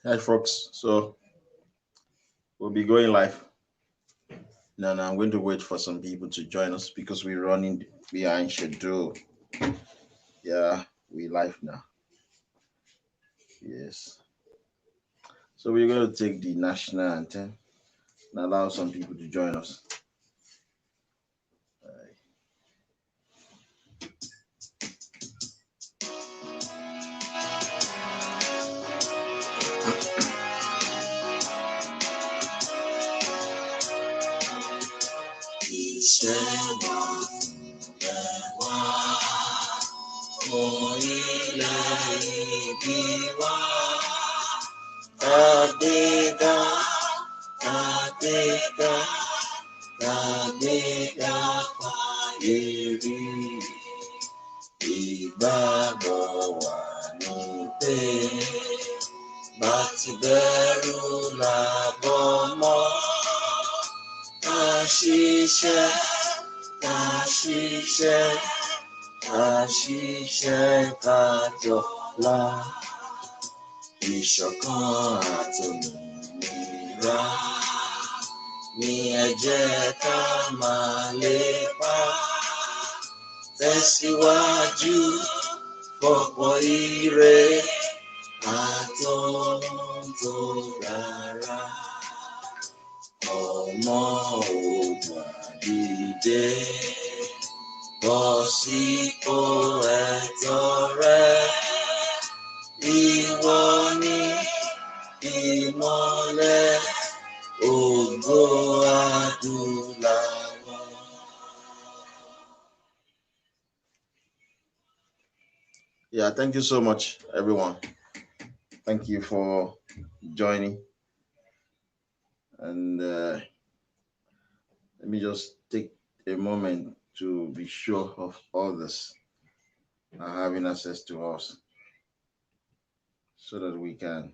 Hi, folks. So we'll be going live. Now, I'm going to wait for some people to join us because we're running behind schedule. Yeah, we live now. Yes. So we're going to take the national anthem and allow some people to join us. Ìgbàgbọ́ wa ni pé bá ti bẹ̀rù làbọ̀ mọ́. Ká ṣiṣẹ́, ká ṣiṣẹ́, ká ṣiṣẹ́ kájọlá. Ìṣọ̀kan àtòmìnira ni ẹ jẹ́ ká máa lépa. Tẹ̀síwájú fọ̀pọ̀ ire àtọ̀tọ̀ rárá. Ọmọ Oòduà dìde, bọ́ sípò ẹ̀tọ́ rẹ. Ìwọ ni ìmọ́lẹ̀ ògo adúláwọ̀. Yeah, thank you so much, everyone. Thank you for joining. And let me just take a moment to be sure of others are having access to us so that we can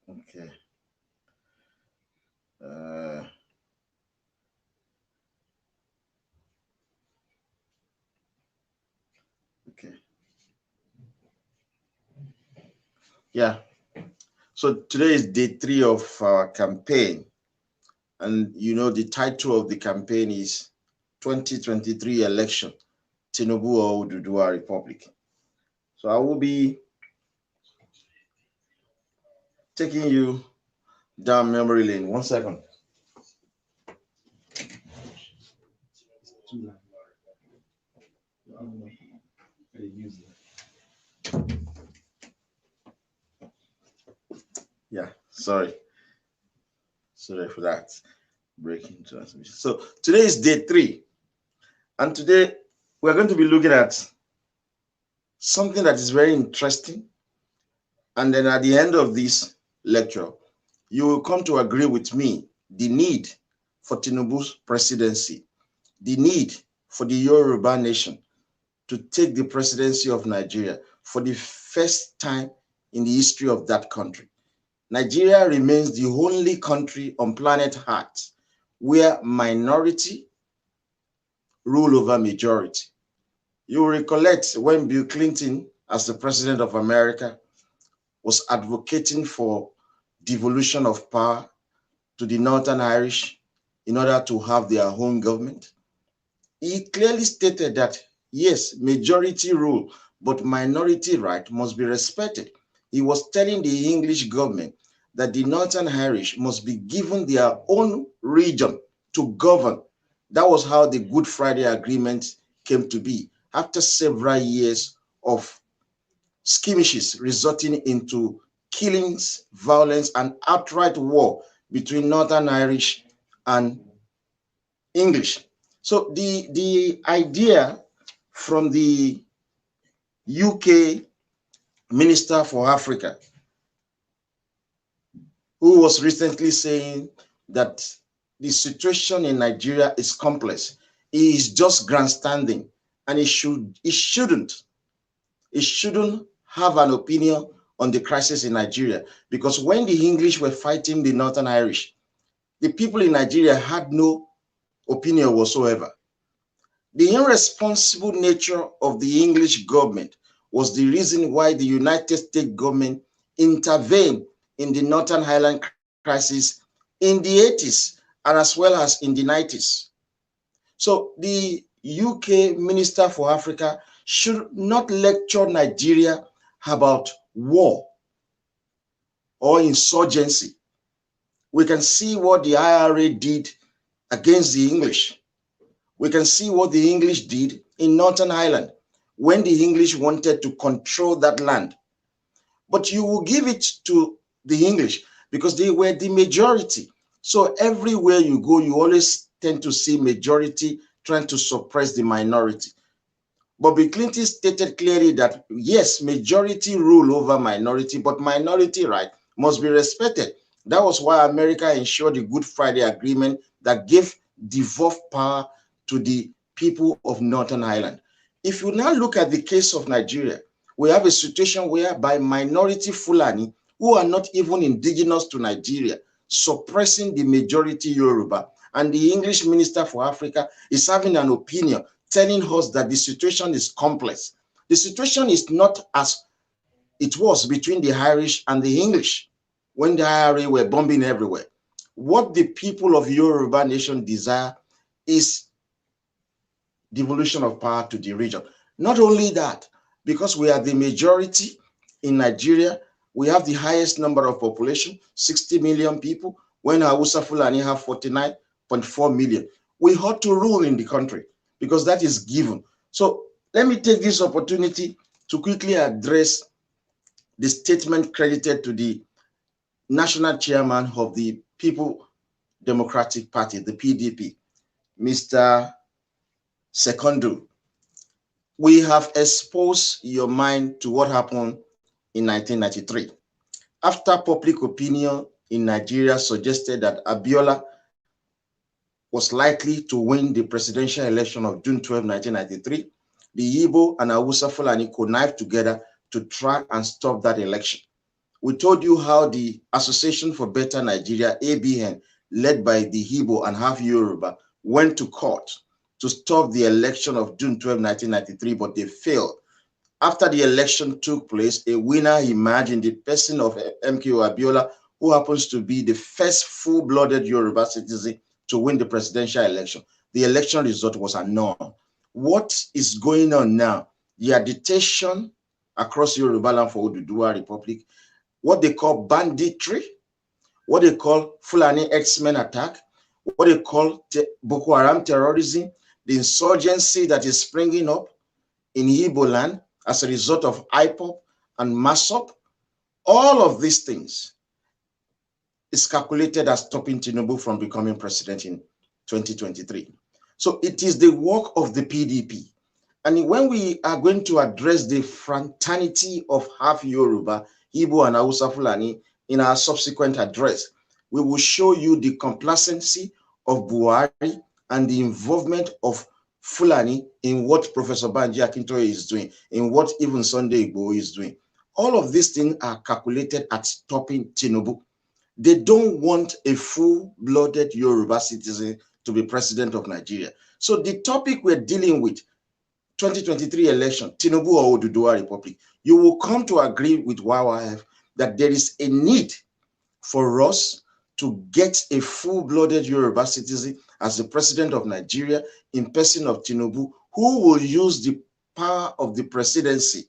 okay. Okay. Yeah. So today is day 3 of our campaign. And you know, the title of the campaign is 2023 election, Tinubu or Oduduwa Republic. So I will be taking you down memory lane. 1 second. Yeah, sorry for that breaking transmission. So today is day 3, and today we're going to be looking at something that is very interesting. And then at the end of this lecture, you will come to agree with me the need for Tinubu's presidency, the need for the Yoruba nation to take the presidency of Nigeria for the first time in the history of that country. Nigeria remains the only country on planet Earth where minority rule over majority. You will recollect when Bill Clinton, as the president of America, was advocating for devolution of power to the Northern Irish in order to have their own government. He clearly stated that, yes, majority rule, but minority right must be respected. He was telling the English government that the Northern Irish must be given their own region to govern. That was how the Good Friday Agreement came to be, after several years of skirmishes resulting into killings, violence, and outright war between Northern Irish and English. So the idea from the UK Minister for Africa, who was recently saying that the situation in Nigeria is complex, he is just grandstanding, and he shouldn't have an opinion on the crisis in Nigeria, because when the English were fighting the Northern Irish, The people in Nigeria had no opinion whatsoever. The irresponsible nature of the English government was the reason why the United States government intervened in the Northern Ireland crisis in the 80s and as well as in the 90s. So the UK Minister for Africa should not lecture Nigeria about war or insurgency. We can see what the IRA did against the English. We can see what the English did in Northern Ireland when the English wanted to control that land. But you will give it to the English because they were the majority. So everywhere you go, you always tend to see majority trying to suppress the minority. But Bill Clinton stated clearly that, yes, majority rule over minority, but minority right must be respected. That was why America ensured the Good Friday Agreement that gave devolved power to the people of Northern Ireland. If you now look at the case of Nigeria, we have a situation whereby minority Fulani, who are not even indigenous to Nigeria, suppressing the majority Yoruba, and the English Minister for Africa is having an opinion telling us that the situation is complex. The situation is not as it was between the Irish and the English when the IRA were bombing everywhere. What the people of Yoruba nation desire is devolution of power to the region. Not only that, because we are the majority in Nigeria, we have the highest number of population, 60 million people, when Hausa Fulani have 49.4 million. We ought to rule in the country because that is given. So let me take this opportunity to quickly address the statement credited to the national chairman of the People Democratic Party, the PDP, Mr. Secondo. We have exposed your mind to what happened in 1993. After public opinion in Nigeria suggested that Abiola was likely to win the presidential election of June 12, 1993, the Igbo and Hausa Fulani connived together to try and stop that election. We told you how the Association for Better Nigeria, ABN, led by the Igbo and half Yoruba, went to court to stop the election of June 12, 1993, but they failed. After the election took place, a winner emerged in the person of MKO Abiola, who happens to be the first full-blooded Yoruba citizen to win the presidential election. The election result was annulled. What is going on now? The agitation across Yoruba land for Oduduwa Republic, what they call banditry, what they call Fulani X-Men attack, what they call Boko Haram terrorism, the insurgency that is springing up in Igbo land as a result of IPOP and MASOP, all of these things is calculated as stopping Tinubu from becoming president in 2023. So it is the work of the PDP. And when we are going to address the fraternity of half Yoruba, Igbo and Hausa Fulani in our subsequent address, we will show you the complacency of Buhari and the involvement of Fulani in what Professor Banji Akintoye is doing, in what even Sunday Igbo is doing. All of these things are calculated at stopping Tinubu. They don't want a full-blooded Yoruba citizen to be president of Nigeria. So the topic we're dealing with, 2023 election, Tinubu or Oduduwa Republic, you will come to agree with YYF that there is a need for us to get a full-blooded Yoruba citizen as the president of Nigeria in person of Tinubu, who will use the power of the presidency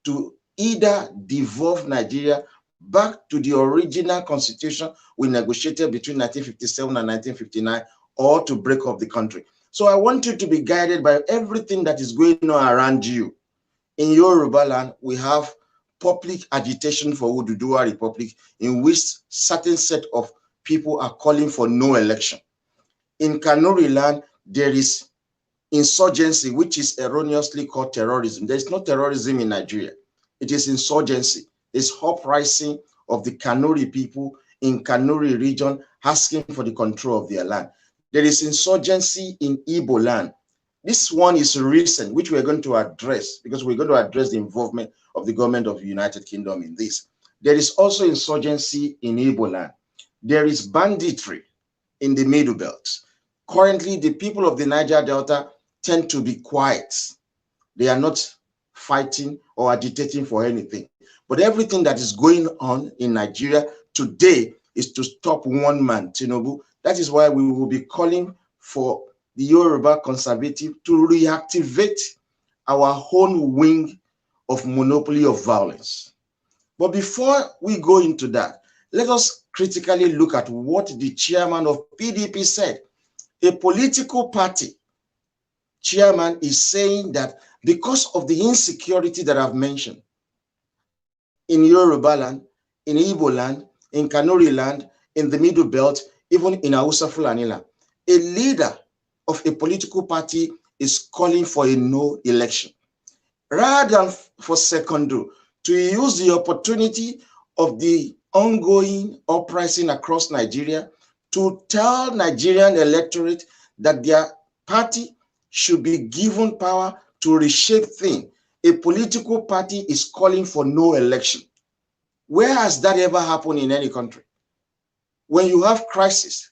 to either devolve Nigeria back to the original constitution we negotiated between 1957 and 1959, or to break up the country. So I want you to be guided by everything that is going on around you. In Yoruba land, we have public agitation for Oduduwa Republic, in which certain set of people are calling for no election. In Kanuri land, there is insurgency, which is erroneously called terrorism. There is no terrorism in Nigeria. It is insurgency. It's uprising of the Kanuri people in Kanuri region asking for the control of their land. There is insurgency in Igbo land. This one is recent, which we're going to address because we're going to address the involvement of the government of the United Kingdom in this. There is also insurgency in Igbo land. There is banditry in the Middle Belt. Currently, the people of the Niger Delta tend to be quiet. They are not fighting or agitating for anything. But everything that is going on in Nigeria today is to stop one man, Tinubu. That is why we will be calling for the Yoruba conservative to reactivate our own wing of monopoly of violence. But before we go into that, let us critically look at what the chairman of PDP said. A political party chairman is saying that because of the insecurity that I've mentioned in Yoruba land, in Igbo land, in Kanuri land, in the Middle Belt, even in Hausa Fulani land, a leader of a political party is calling for a no election. Rather than for secondary, to use the opportunity of the ongoing uprising across Nigeria to tell Nigerian electorate that their party should be given power to reshape things. A political party is calling for no election. Where has that ever happened in any country? When you have crisis,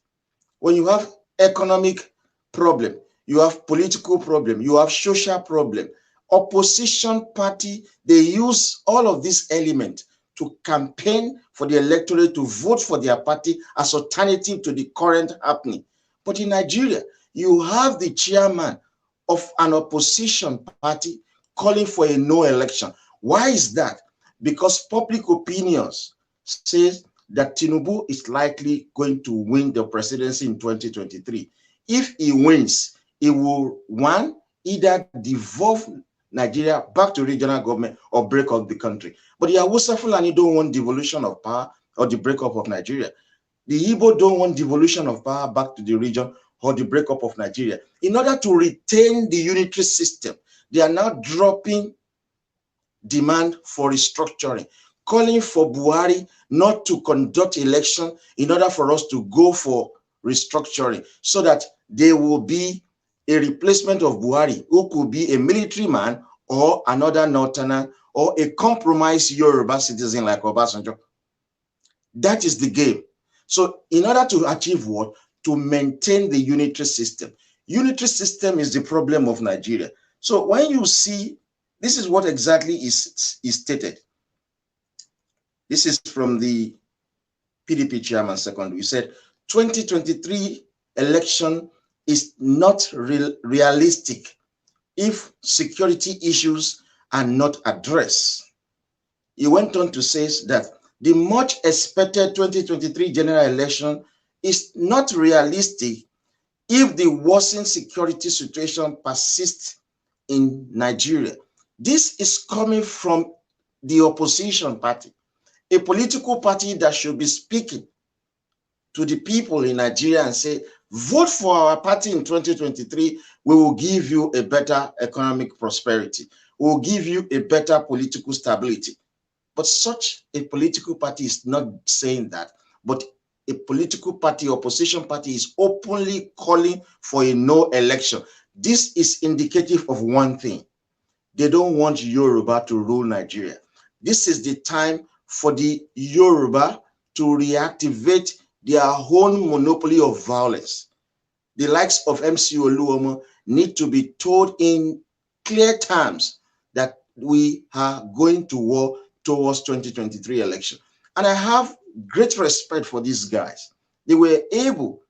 when you have economic problem, you have political problem, you have social problem, opposition party, they use all of these elements to campaign for the electorate to vote for their party as alternative to the current happening. But in Nigeria, you have the chairman of an opposition party calling for a no election. Why is that? Because public opinions says that Tinubu is likely going to win the presidency in 2023. If he wins, he will, one, either devolve Nigeria back to regional government or break up the country. But the Hausa Fulani don't want devolution of power or the breakup of Nigeria. The Igbo don't want devolution of power back to the region or the breakup of Nigeria. In order to retain the unitary system, they are now dropping demand for restructuring, calling for Buhari not to conduct election in order for us to go for restructuring, so that there will be a replacement of Buhari, who could be a military man or another northerner or a compromised Yoruba citizen like Obasanjo. That is the game. So in order to achieve what? To maintain the unitary system. Unitary system is the problem of Nigeria. So when you see, this is what exactly is stated. This is from the PDP chairman second. He said, 2023 election is not realistic if security issues are not addressed. He went on to say that the much expected 2023 general election is not realistic if the worsened security situation persists in Nigeria. This is coming from the opposition party, a political party that should be speaking to the people in Nigeria and say, vote for our party in 2023, we will give you a better economic prosperity. We will give you a better political stability. But such a political party is not saying that, but a political party, opposition party, is openly calling for a no election. This is indicative of one thing. They don't want Yoruba to rule Nigeria. This is the time for the Yoruba to reactivate their own monopoly of violence. The likes of MC Oluomo need to be told in clear terms that we are going to war towards 2023 election. And I have great respect for these guys. They were able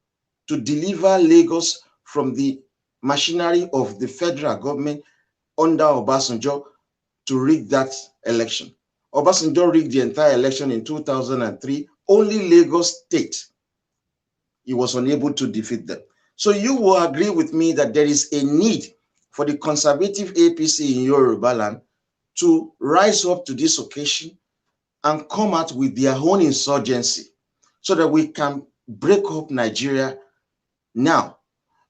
to deliver Lagos from the machinery of the federal government under Obasanjo to rig that election. Obasanjo rigged the entire election in 2003. Only Lagos State, he was unable to defeat them. So you will agree with me that there is a need for the conservative APC in Yoruba land to rise up to this occasion and come out with their own insurgency so that we can break up Nigeria now.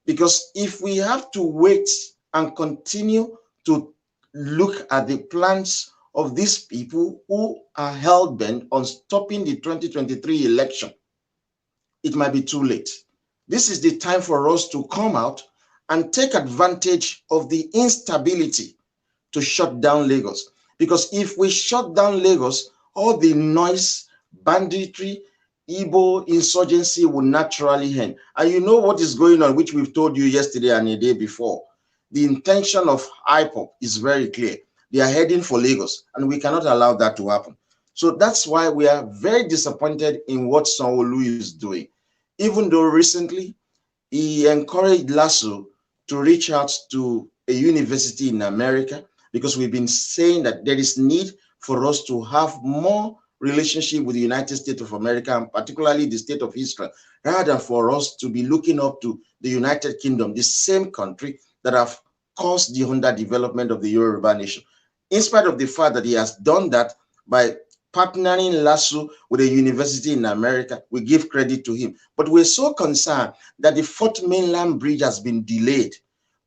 Because if we have to wait and continue to look at the plans of these people who are hell-bent on stopping the 2023 election, it might be too late. This is the time for us to come out and take advantage of the instability to shut down Lagos. Because if we shut down Lagos, all the noise, banditry, Igbo insurgency will naturally end. And you know what is going on, which we've told you yesterday and the day before. The intention of IPOP is very clear. They are heading for Lagos, and we cannot allow that to happen. So that's why we are very disappointed in what Sanwo-Olu is doing. Even though recently he encouraged Lasso to reach out to a university in America, because we've been saying that there is need for us to have more relationship with the United States of America, and particularly the state of Israel, rather than for us to be looking up to the United Kingdom, the same country that have caused the underdevelopment of the Yoruba nation. In spite of the fact that he has done that by partnering Lasso with a university in America, we give credit to him. But we're so concerned that the Fourth Mainland Bridge has been delayed.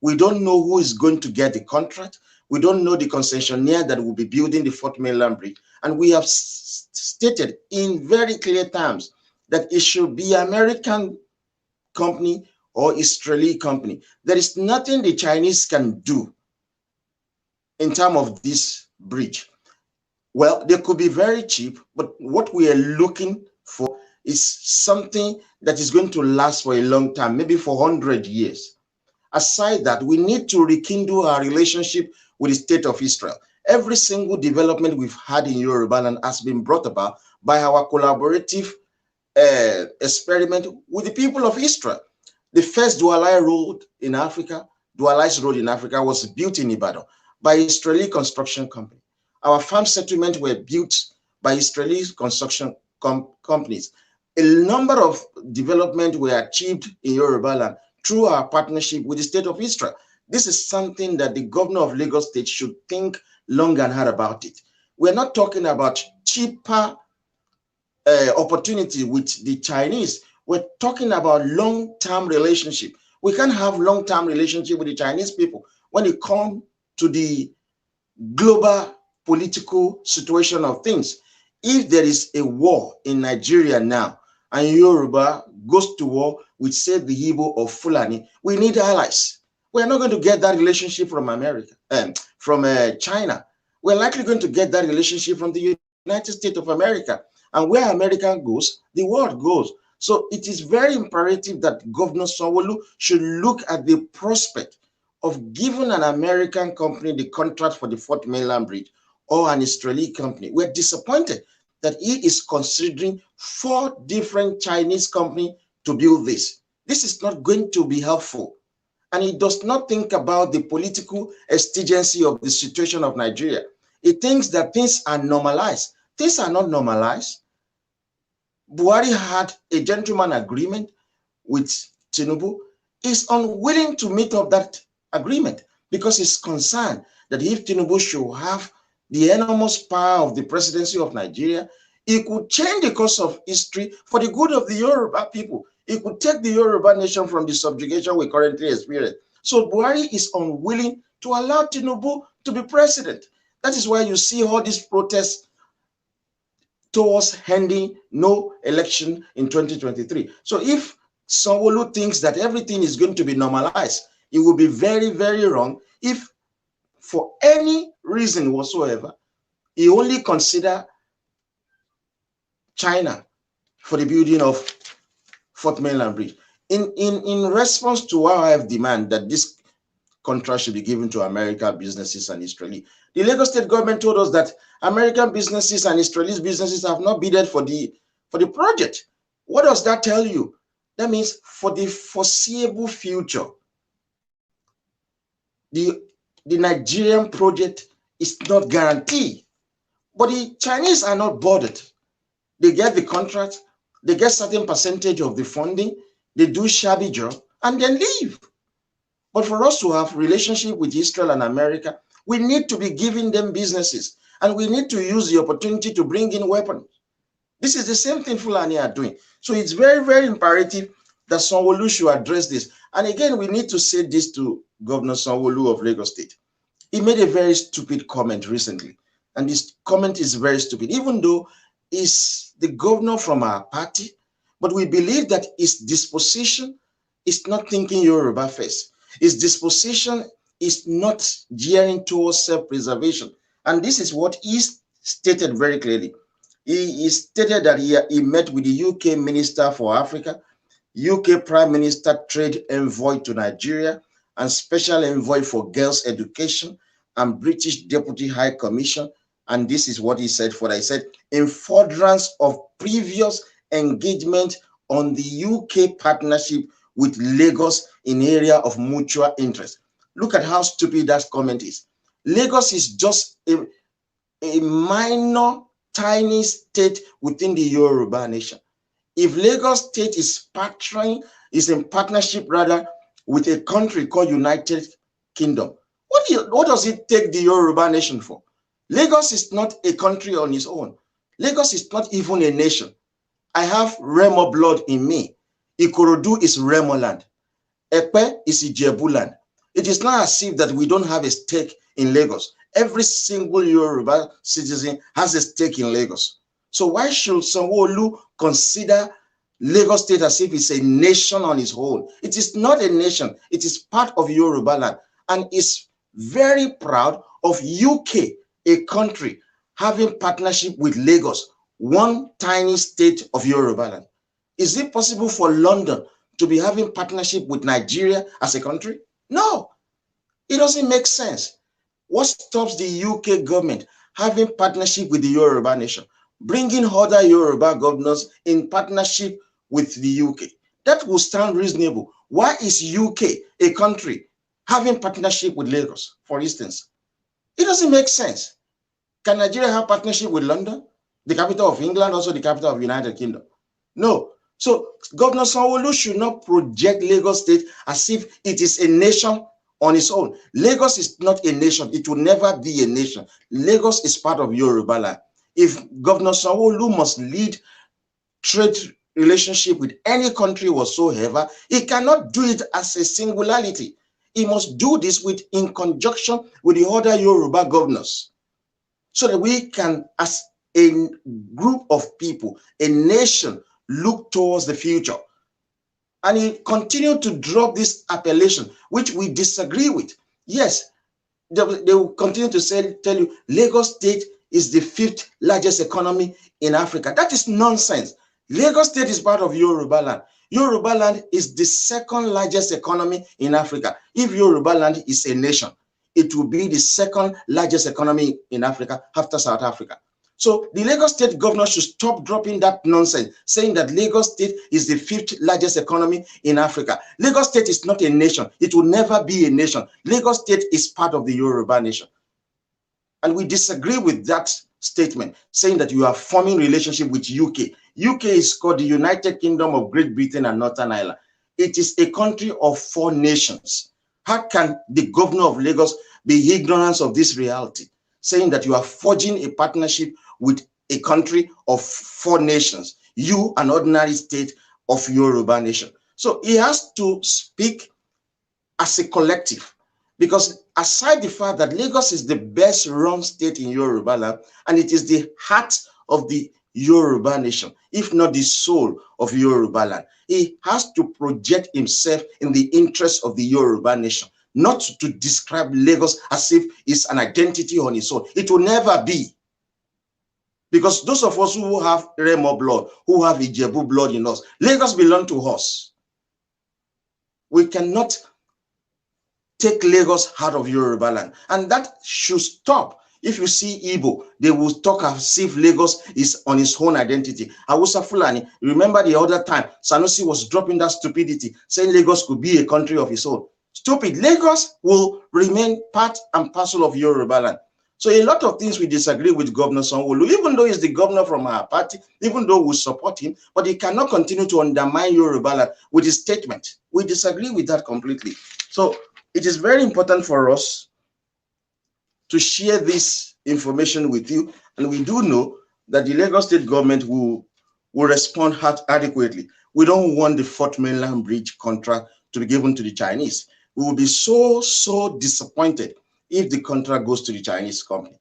We don't know who is going to get the contract. We don't know the concessionaire that will be building the Fourth Mainland Bridge. And we have stated in very clear terms that it should be American company or Israeli company. There is nothing the Chinese can do in terms of this bridge. Well, they could be very cheap, but what we are looking for is something that is going to last for a long time, maybe for 100 years. Aside that, we need to rekindle our relationship with the state of Israel. Every single development we've had in Yoruba land has been brought about by our collaborative experiment with the people of Israel. The first dualized road in Africa was built in Ibadan by Israeli construction company. Our farm settlements were built by Israeli construction companies. A number of development were achieved in Yoruba land through our partnership with the state of Israel. This is something that the governor of Lagos State should think long and hard about it. We're not talking about cheaper opportunity with the Chinese. We're talking about long-term relationship. We can't have long-term relationship with the Chinese people when it comes to the global political situation of things. If there is a war in Nigeria now and Yoruba goes to war with, say, the Igbo or Fulani, we need allies. We're not going to get that relationship from America, from China. We're likely going to get that relationship from the United States of America. And where America goes, the world goes. So it is very imperative that Governor Sanwo-Olu should look at the prospect of giving an American company the contract for the Fourth Mainland Bridge or an Israeli company. We're disappointed that he is considering 4 different Chinese companies to build this. This is not going to be helpful. And he does not think about the political exigency of the situation of Nigeria. He thinks that things are normalized. Things are not normalized. Buhari had a gentleman agreement with Tinubu. He's unwilling to meet up that agreement because he's concerned that if Tinubu should have the enormous power of the presidency of Nigeria, he could change the course of history for the good of the Yoruba people. He could take the Yoruba nation from the subjugation we currently experience. So Buhari is unwilling to allow Tinubu to be president. That is why you see all these protests towards ending no election in 2023. So if Sanwo-Olu thinks that everything is going to be normalized, it will be very, very wrong if for any reason whatsoever, he only consider China for the building of Fourth Mainland Bridge. In response to our IF demand that this contract should be given to American businesses and Israeli, the Lagos State government told us that American businesses and Israeli businesses have not bidded for the project. What does that tell you? That means for the foreseeable future, the Nigerian project is not guaranteed. But the Chinese are not bothered. They get the contract, they get certain percentage of the funding, they do shabby job, and then leave. But for us to have relationship with Israel and America, we need to be giving them businesses, and we need to use the opportunity to bring in weapons. This is the same thing Fulani are doing. So it's very, very imperative that Sanwo-Olu should address this. And again, we need to say this to Governor Sanwo-Olu of Lagos State. He made a very stupid comment recently. And this comment is very stupid, even though he's the governor from our party. But we believe that his disposition is not thinking Yoruba first. His disposition is not gearing towards self-preservation. And this is what he stated very clearly. He stated that he met with the UK Minister for Africa, UK Prime Minister Trade Envoy to Nigeria, and Special Envoy for Girls' Education, and British Deputy High Commission. And this is what he said for that. He said, in furtherance of previous engagement on the UK partnership with Lagos in area of mutual interest. Look at how stupid that comment is. Lagos is just a minor, tiny state within the Yoruba nation. If Lagos State is in partnership rather with a country called United Kingdom, what does it take the Yoruba nation for? Lagos is not a country on its own. Lagos is not even a nation. I have Remo blood in me. Ikorodu is Remo land. Epe is Ijebu land. It is not as if that we don't have a stake in Lagos. Every single Yoruba citizen has a stake in Lagos. So why should Sanwo-Olu consider Lagos State as if it's a nation on its own? It is not a nation. It is part of Yoruba land, and is very proud of UK, a country, having partnership with Lagos, one tiny state of Yoruba land. Is it possible for London to be having partnership with Nigeria as a country? No, it doesn't make sense. What stops the UK government having partnership with the Yoruba nation, bringing other Yoruba governors in partnership with the UK? That will sound reasonable. Why is UK, a country, having partnership with Lagos, for instance? It doesn't make sense. Can Nigeria have partnership with London, the capital of England, also the capital of the United Kingdom? No. So Governor Sanwo-Olu should not project Lagos State as if it is a nation on its own. Lagos is not a nation. It will never be a nation. Lagos is part of Yoruba land. If Governor Sanwo-Olu must lead trade relationship with any country whatsoever, he cannot do it as a singularity. He must do this in conjunction with the other Yoruba governors, so that we can, as a group of people, a nation, look towards the future. And he continued to drop this appellation, which we disagree with. Yes, they will continue to tell you Lagos State is the 5th largest economy in Africa. That is nonsense. Lagos State is part of Yoruba land. Yoruba land is the 2nd largest economy in Africa. If Yoruba land is a nation, it will be the 2nd largest economy in Africa after South Africa. So the Lagos State governor should stop dropping that nonsense, saying that Lagos State is the 5th largest economy in Africa. Lagos State is not a nation. It will never be a nation. Lagos State is part of the Yoruba nation. And we disagree with that statement, saying that you are forming relationship with UK. UK is called the United Kingdom of Great Britain and Northern Ireland. It is a country of 4 nations. How can the governor of Lagos be ignorant of this reality, saying that you are forging a partnership with a country of 4 nations, you, an ordinary state of Yoruba nation? So he has to speak as a collective, because aside the fact that Lagos is the best run state in Yoruba land, and it is the heart of the Yoruba nation, if not the soul of Yoruba land, he has to project himself in the interest of the Yoruba nation, not to describe Lagos as if it's an identity on its own. It will never be. Because those of us who have Remo blood, who have Ijebu blood in us, Lagos belongs to us. We cannot take Lagos out of Yoruba land, and that should stop. If you see Igbo, they will talk as if Lagos is on its own identity. Hausa Fulani, remember the other time Sanusi was dropping that stupidity, saying Lagos could be a country of its own. Stupid. Lagos will remain part and parcel of Yoruba land. So a lot of things we disagree with Governor Sanwo-Olu, even though he's the governor from our party, even though we support him, but he cannot continue to undermine Yoruba land with his statement. We disagree with that completely. So it is very important for us to share this information with you, and we do know that the Lagos State government will respond adequately. We don't want the 4th mainland bridge contract to be given to the Chinese. We will be so disappointed if the contract goes to the Chinese company.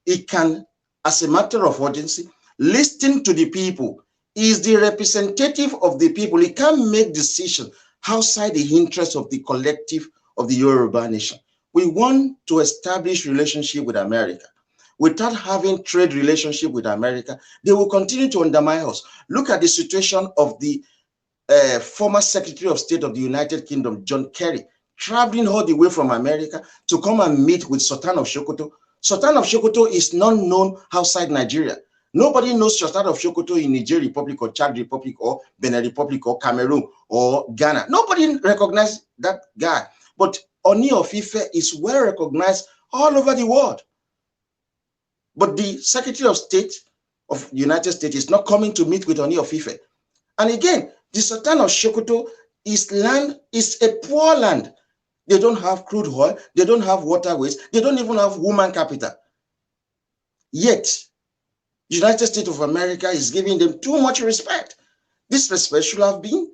It can, as a matter of urgency, listen to the people. He is the representative of the people. He can't make decisions outside the interest of the collective of the Yoruba nation. We want to establish relationship with America. without having trade relationship with America, they will continue to undermine us. Look at the situation of the former Secretary of State of the United Kingdom, John Kerry, traveling all the way from America to come and meet with Sultan of Sokoto. Sultan of Sokoto is not known outside Nigeria. Nobody knows Sultan of Sokoto in Niger Republic or Chad Republic or Benin Republic or Cameroon or Ghana. Nobody recognizes that guy. But Oni of Ife is well recognized all over the world. But the Secretary of State of the United States is not coming to meet with Oni of Ife. And again, the Sultan of Sokoto is a poor land. They don't have crude oil. They don't have waterways. They don't even have human capital. Yet, the United States of America is giving them too much respect. This respect should have been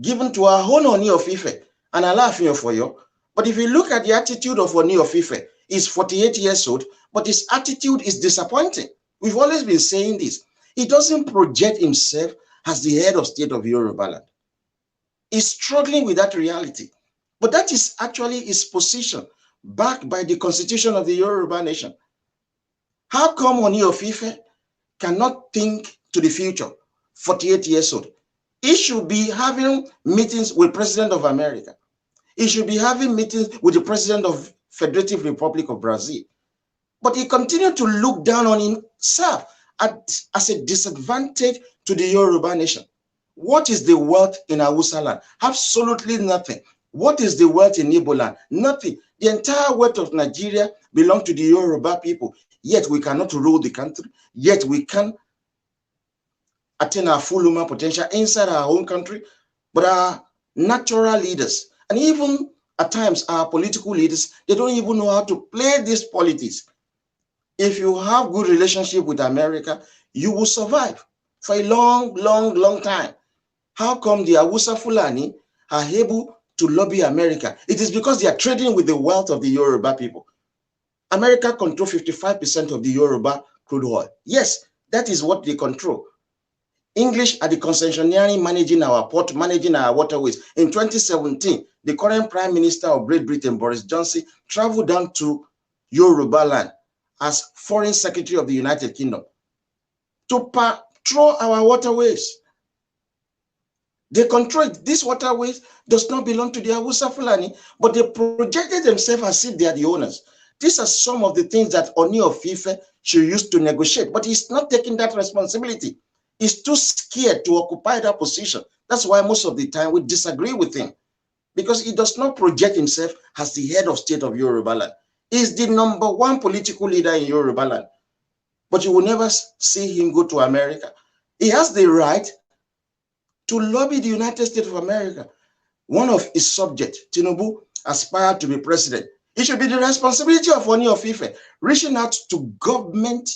given to our own Oni of Ife and Alaafin of Oyo. But if you look at the attitude of Oni of Ife, he's 48 years old, but his attitude is disappointing. We've always been saying this. He doesn't project himself as the head of state of Yoruba land. He's struggling with that reality. But that is actually his position, backed by the constitution of the Yoruba nation. How come Oni of Ife cannot think to the future, 48 years old? He should be having meetings with President of America. He should be having meetings with the President of Federative Republic of Brazil. But he continued to look down on himself as a disadvantage to the Yoruba nation. What is the wealth in Hausa land? Absolutely nothing. What is the wealth in Igbo land? Nothing. The entire wealth of Nigeria belongs to the Yoruba people. Yet we cannot rule the country. Yet we can attain our full human potential inside our own country. But our natural leaders, and even at times our political leaders, they don't even know how to play this politics. If you have good relationship with America, you will survive for a long time. How come the Hausa Fulani are able to lobby America? It is because they are trading with the wealth of the Yoruba people. America controls 55% of the Yoruba crude oil. Yes, that is what they control. English are the concessionaire managing our port, managing our waterways. In 2017, the current Prime Minister of Great Britain, Boris Johnson, traveled down to Yoruba land as Foreign Secretary of the United Kingdom to patrol our waterways. They control it. These waterways does not belong to the Hausa Fulani, but they projected themselves as if they are the owners. These are some of the things that Oni of Ife should use to negotiate, but he's not taking that responsibility. He's too scared to occupy that position. That's why most of the time we disagree with him, because he does not project himself as the head of state of Yoruba land. He's the #1 political leader in Yoruba land, but you will never see him go to America. He has the right to lobby the United States of America. One of his subjects, Tinubu, aspired to be president. It should be the responsibility of Oni of Ife reaching out to government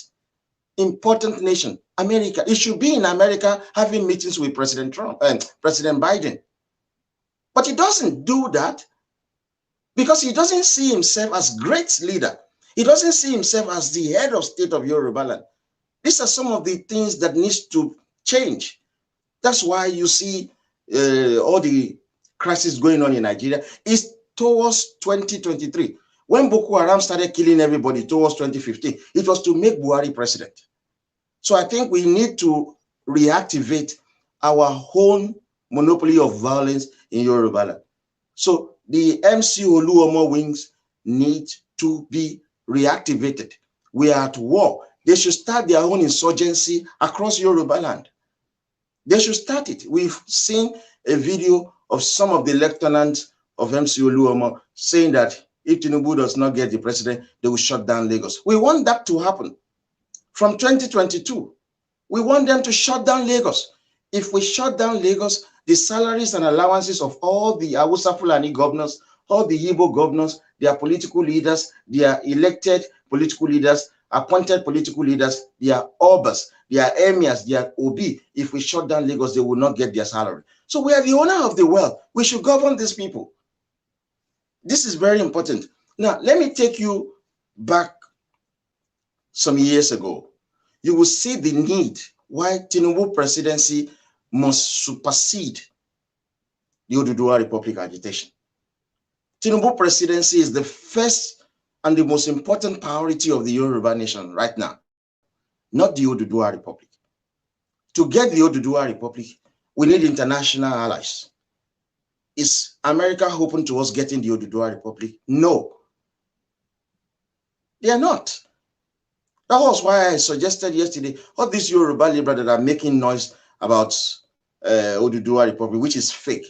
important nation, America. It should be in America having meetings with President Trump and President Biden. But he doesn't do that because he doesn't see himself as great leader. He doesn't see himself as the head of state of Yoruba land. These are some of the things that needs to change. That's why you see all the crisis going on in Nigeria is towards 2023. When Boko Haram started killing everybody towards 2015, it was to make Buhari president. So I think we need to reactivate our own monopoly of violence in Yoruba land. So the MC Oluomo wings need to be reactivated. We are at war. They should start their own insurgency across Yoruba land. They should start it. We've seen a video of some of the lieutenants of MC Oluomo saying that if Tinubu does not get the president, they will shut down Lagos. We want that to happen. From 2022, we want them to shut down Lagos. If we shut down Lagos, the salaries and allowances of all the Hausa Fulani governors, all the Igbo governors, their political leaders, their elected political leaders, appointed political leaders, their obas, their emirs, their OB, if we shut down Lagos, they will not get their salary. So we are the owner of the wealth. We should govern these people. This is very important. Now, let me take you back some years ago. You will see the need why Tinubu presidency must supersede the Oduduwa Republic agitation. Tinubu presidency is the first and the most important priority of the Yoruba nation right now, not the Oduduwa Republic. To get the Oduduwa Republic, we need international allies. Is America open to us getting the Oduduwa Republic? No, they are not. That was why I suggested yesterday, all these Yoruba liberals that are making noise about Oduduwa Republic, which is fake.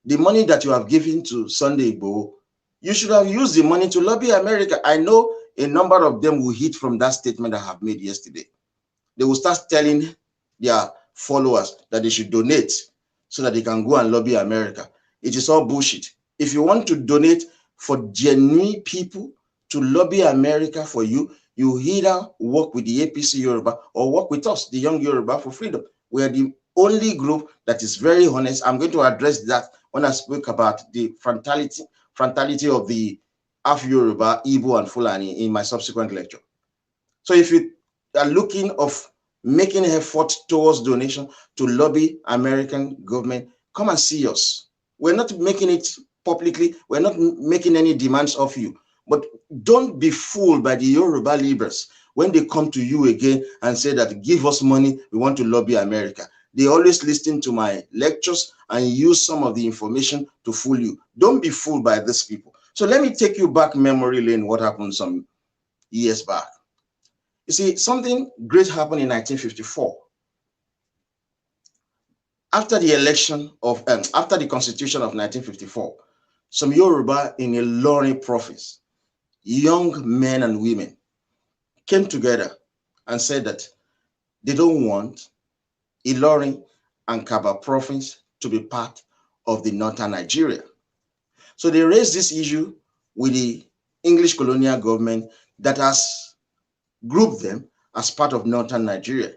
The money that you have given to Sunday Igboho, you should have used the money to lobby America. I know a number of them will hit from that statement I have made yesterday. They will start telling their followers that they should donate so that they can go and lobby America. It is all bullshit. If you want to donate for genuine people to lobby America for you, you either work with the APC Yoruba or work with us, the Young Yoruba for Freedom. We are the only group that is very honest. I'm going to address that when I speak about the frontality of the Af Yoruba, Igbo, and Fulani in my subsequent lecture. So if you are looking of making effort towards donation to lobby American government, come and see us. We're not making it publicly. We're not making any demands of you. But don't be fooled by the Yoruba liberals when they come to you again and say that give us money, we want to lobby America. They always listen to my lectures and use some of the information to fool you. Don't be fooled by these people. So let me take you back memory lane, what happened some years back. You see, something great happened in 1954. After the election of, after the Constitution of 1954, some Yoruba in a Ilorin province, young men and women, came together and said that they don't want Ilorin and Kaba province to be part of the northern Nigeria. So they raised this issue with the English colonial government that has grouped them as part of northern Nigeria.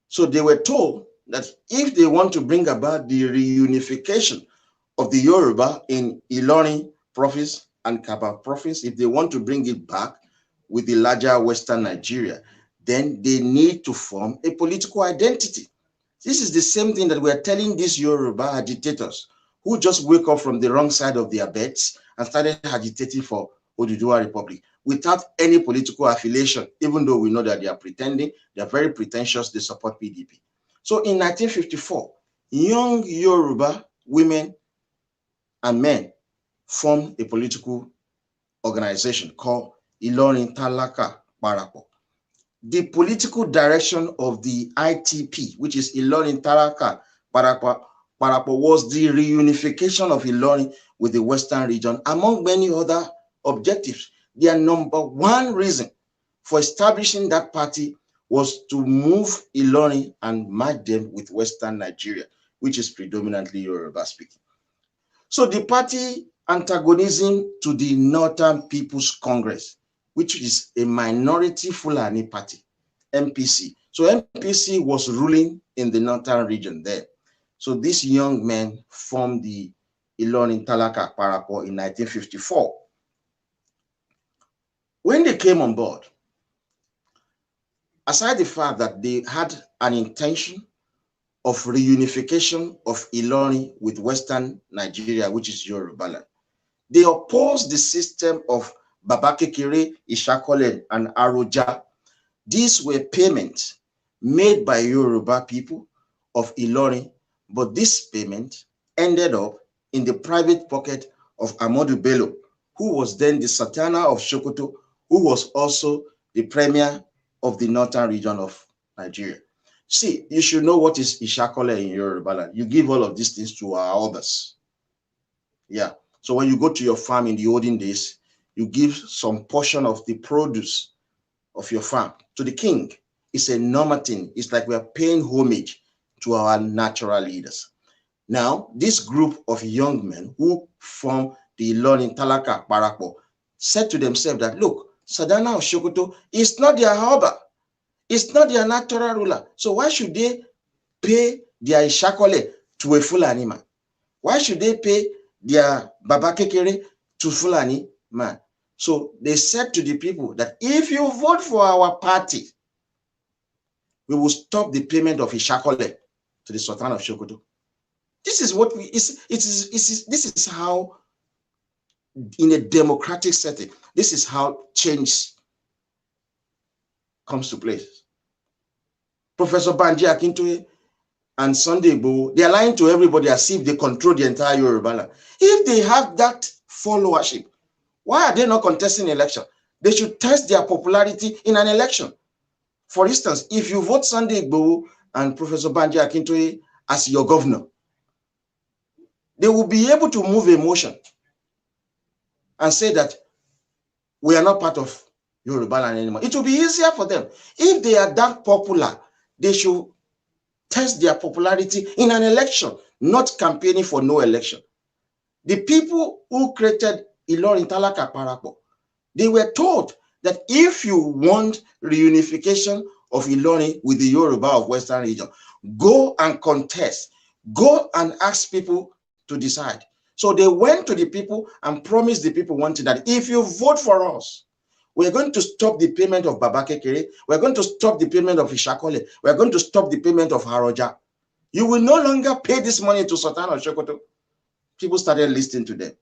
So they were told that if they want to bring about the reunification of the Yoruba in Ilorin province and Kaba province, if they want to bring it back with the larger Western Nigeria, then they need to form a political identity. This is the same thing that we are telling these Yoruba agitators who just wake up from the wrong side of their beds and started agitating for Oduduwa Republic without any political affiliation, even though we know that they are pretending, they are very pretentious, they support PDP. So in 1954, young Yoruba women and men formed a political organization called Ilorin Talaka Parapo. The political direction of the ITP, which is Ilorin Talaka Parapo, was the reunification of Ilorin with the Western region, among many other objectives. Their number one reason for establishing that party was to move Ilorin and merge them with Western Nigeria, which is predominantly Yoruba speaking. So the party antagonism to the Northern People's Congress, which is a minority Fulani party, MPC. So MPC was ruling in the northern region there. So these young men formed the Ilorin Talaka Parapo in 1954. When they came on board, aside the fact that they had an intention of reunification of Ilorin with Western Nigeria, which is Yorubaland, they opposed the system of Babakekere, Ishakole, and Aroja. These were payments made by Yoruba people of Ilorin, but this payment ended up in the private pocket of Ahmadu Bello, who was then the Sultana of Sokoto, who was also the premier of the northern region of Nigeria. See, you should know what is Ishakole in Yorubaland. You give all of these things to our elders. Yeah. So when you go to your farm in the olden days, you give some portion of the produce of your farm to the king. It's a normal thing. It's like we are paying homage to our natural leaders. Now, this group of young men who form the Ilorin Talaka Parapo said to themselves that, look, Sadana of Sokoto is not their harbor. It's not their natural ruler. So why should they pay their Ishakole to a Fulani man? Why should they pay their Babakekere to Fulani man? So they said to the people that if you vote for our party, we will stop the payment of Ishakole to the Sultan of Sokoto. This is what this is how in a democratic setting. This is how change comes to place. Professor Banji Akintoye and Sunday Igboho, they are lying to everybody as if they control the entire Yoruba land. If they have that followership, why are they not contesting election? They should test their popularity in an election. For instance, if you vote Sunday Igboho and Professor Banji Akintoye as your governor, they will be able to move a motion and say that we are not part of Yoruba land anymore. It will be easier for them. If they are that popular, they should test their popularity in an election, not campaigning for no election. The people who created Ilorin Talaka Parapo, they were told that if you want reunification of Ilorin with the Yoruba of Western region, go and contest, go and ask people to decide. So they went to the people and promised the people one thing, that if you vote for us, we're going to stop the payment of Baba Kekere, we're going to stop the payment of Ishakole, we're going to stop the payment of Haroja. You will no longer pay this money to Sultan of Sokoto. People started listening to them.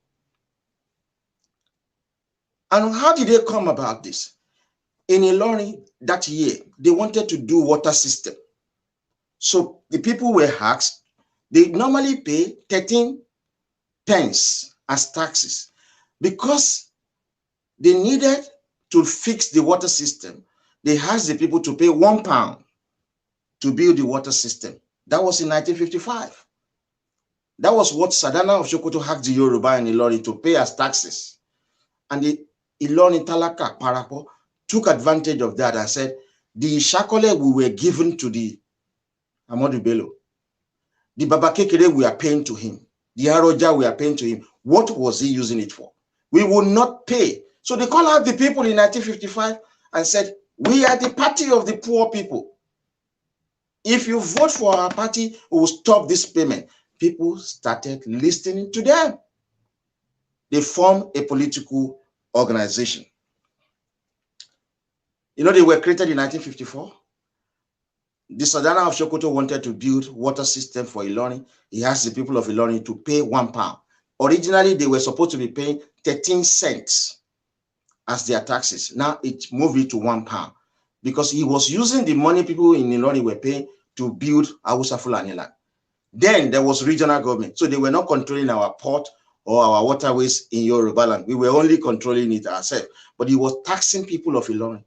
And how did they come about this? In Ilorin that year, they wanted to do water system. So the people were asked, they normally pay 13 pence as taxes because they needed to fix the water system. They asked the people to pay £1 to build the water system. That was in 1955. That was what Sadana of Sokoto asked the Yoruba in Ilorin to pay as taxes. And the Ilorin Talaka Parapo took advantage of that and said, the Ishakole we were given to the Amadu Bello. The Baba Kekere we are paying to him. The Aroja we are paying to him. What was he using it for? We will not pay. So they called out the people in 1955 and said, we are the party of the poor people. If you vote for our party, we will stop this payment. People started listening to them. They formed a political organization. You know, they were created in 1954. The Sadana of Sokoto wanted to build water system for Ilorin. He asked the people of Ilorin to pay £1. Originally, they were supposed to be paying 13 cents as their taxes. Now it moved it to £1 because he was using the money people in Ilorin were paying to build Hausa Fulani land. Then there was regional government. So they were not controlling our port or our waterways in Yoruba land. We were only controlling it ourselves. But he was taxing people of Ilorin.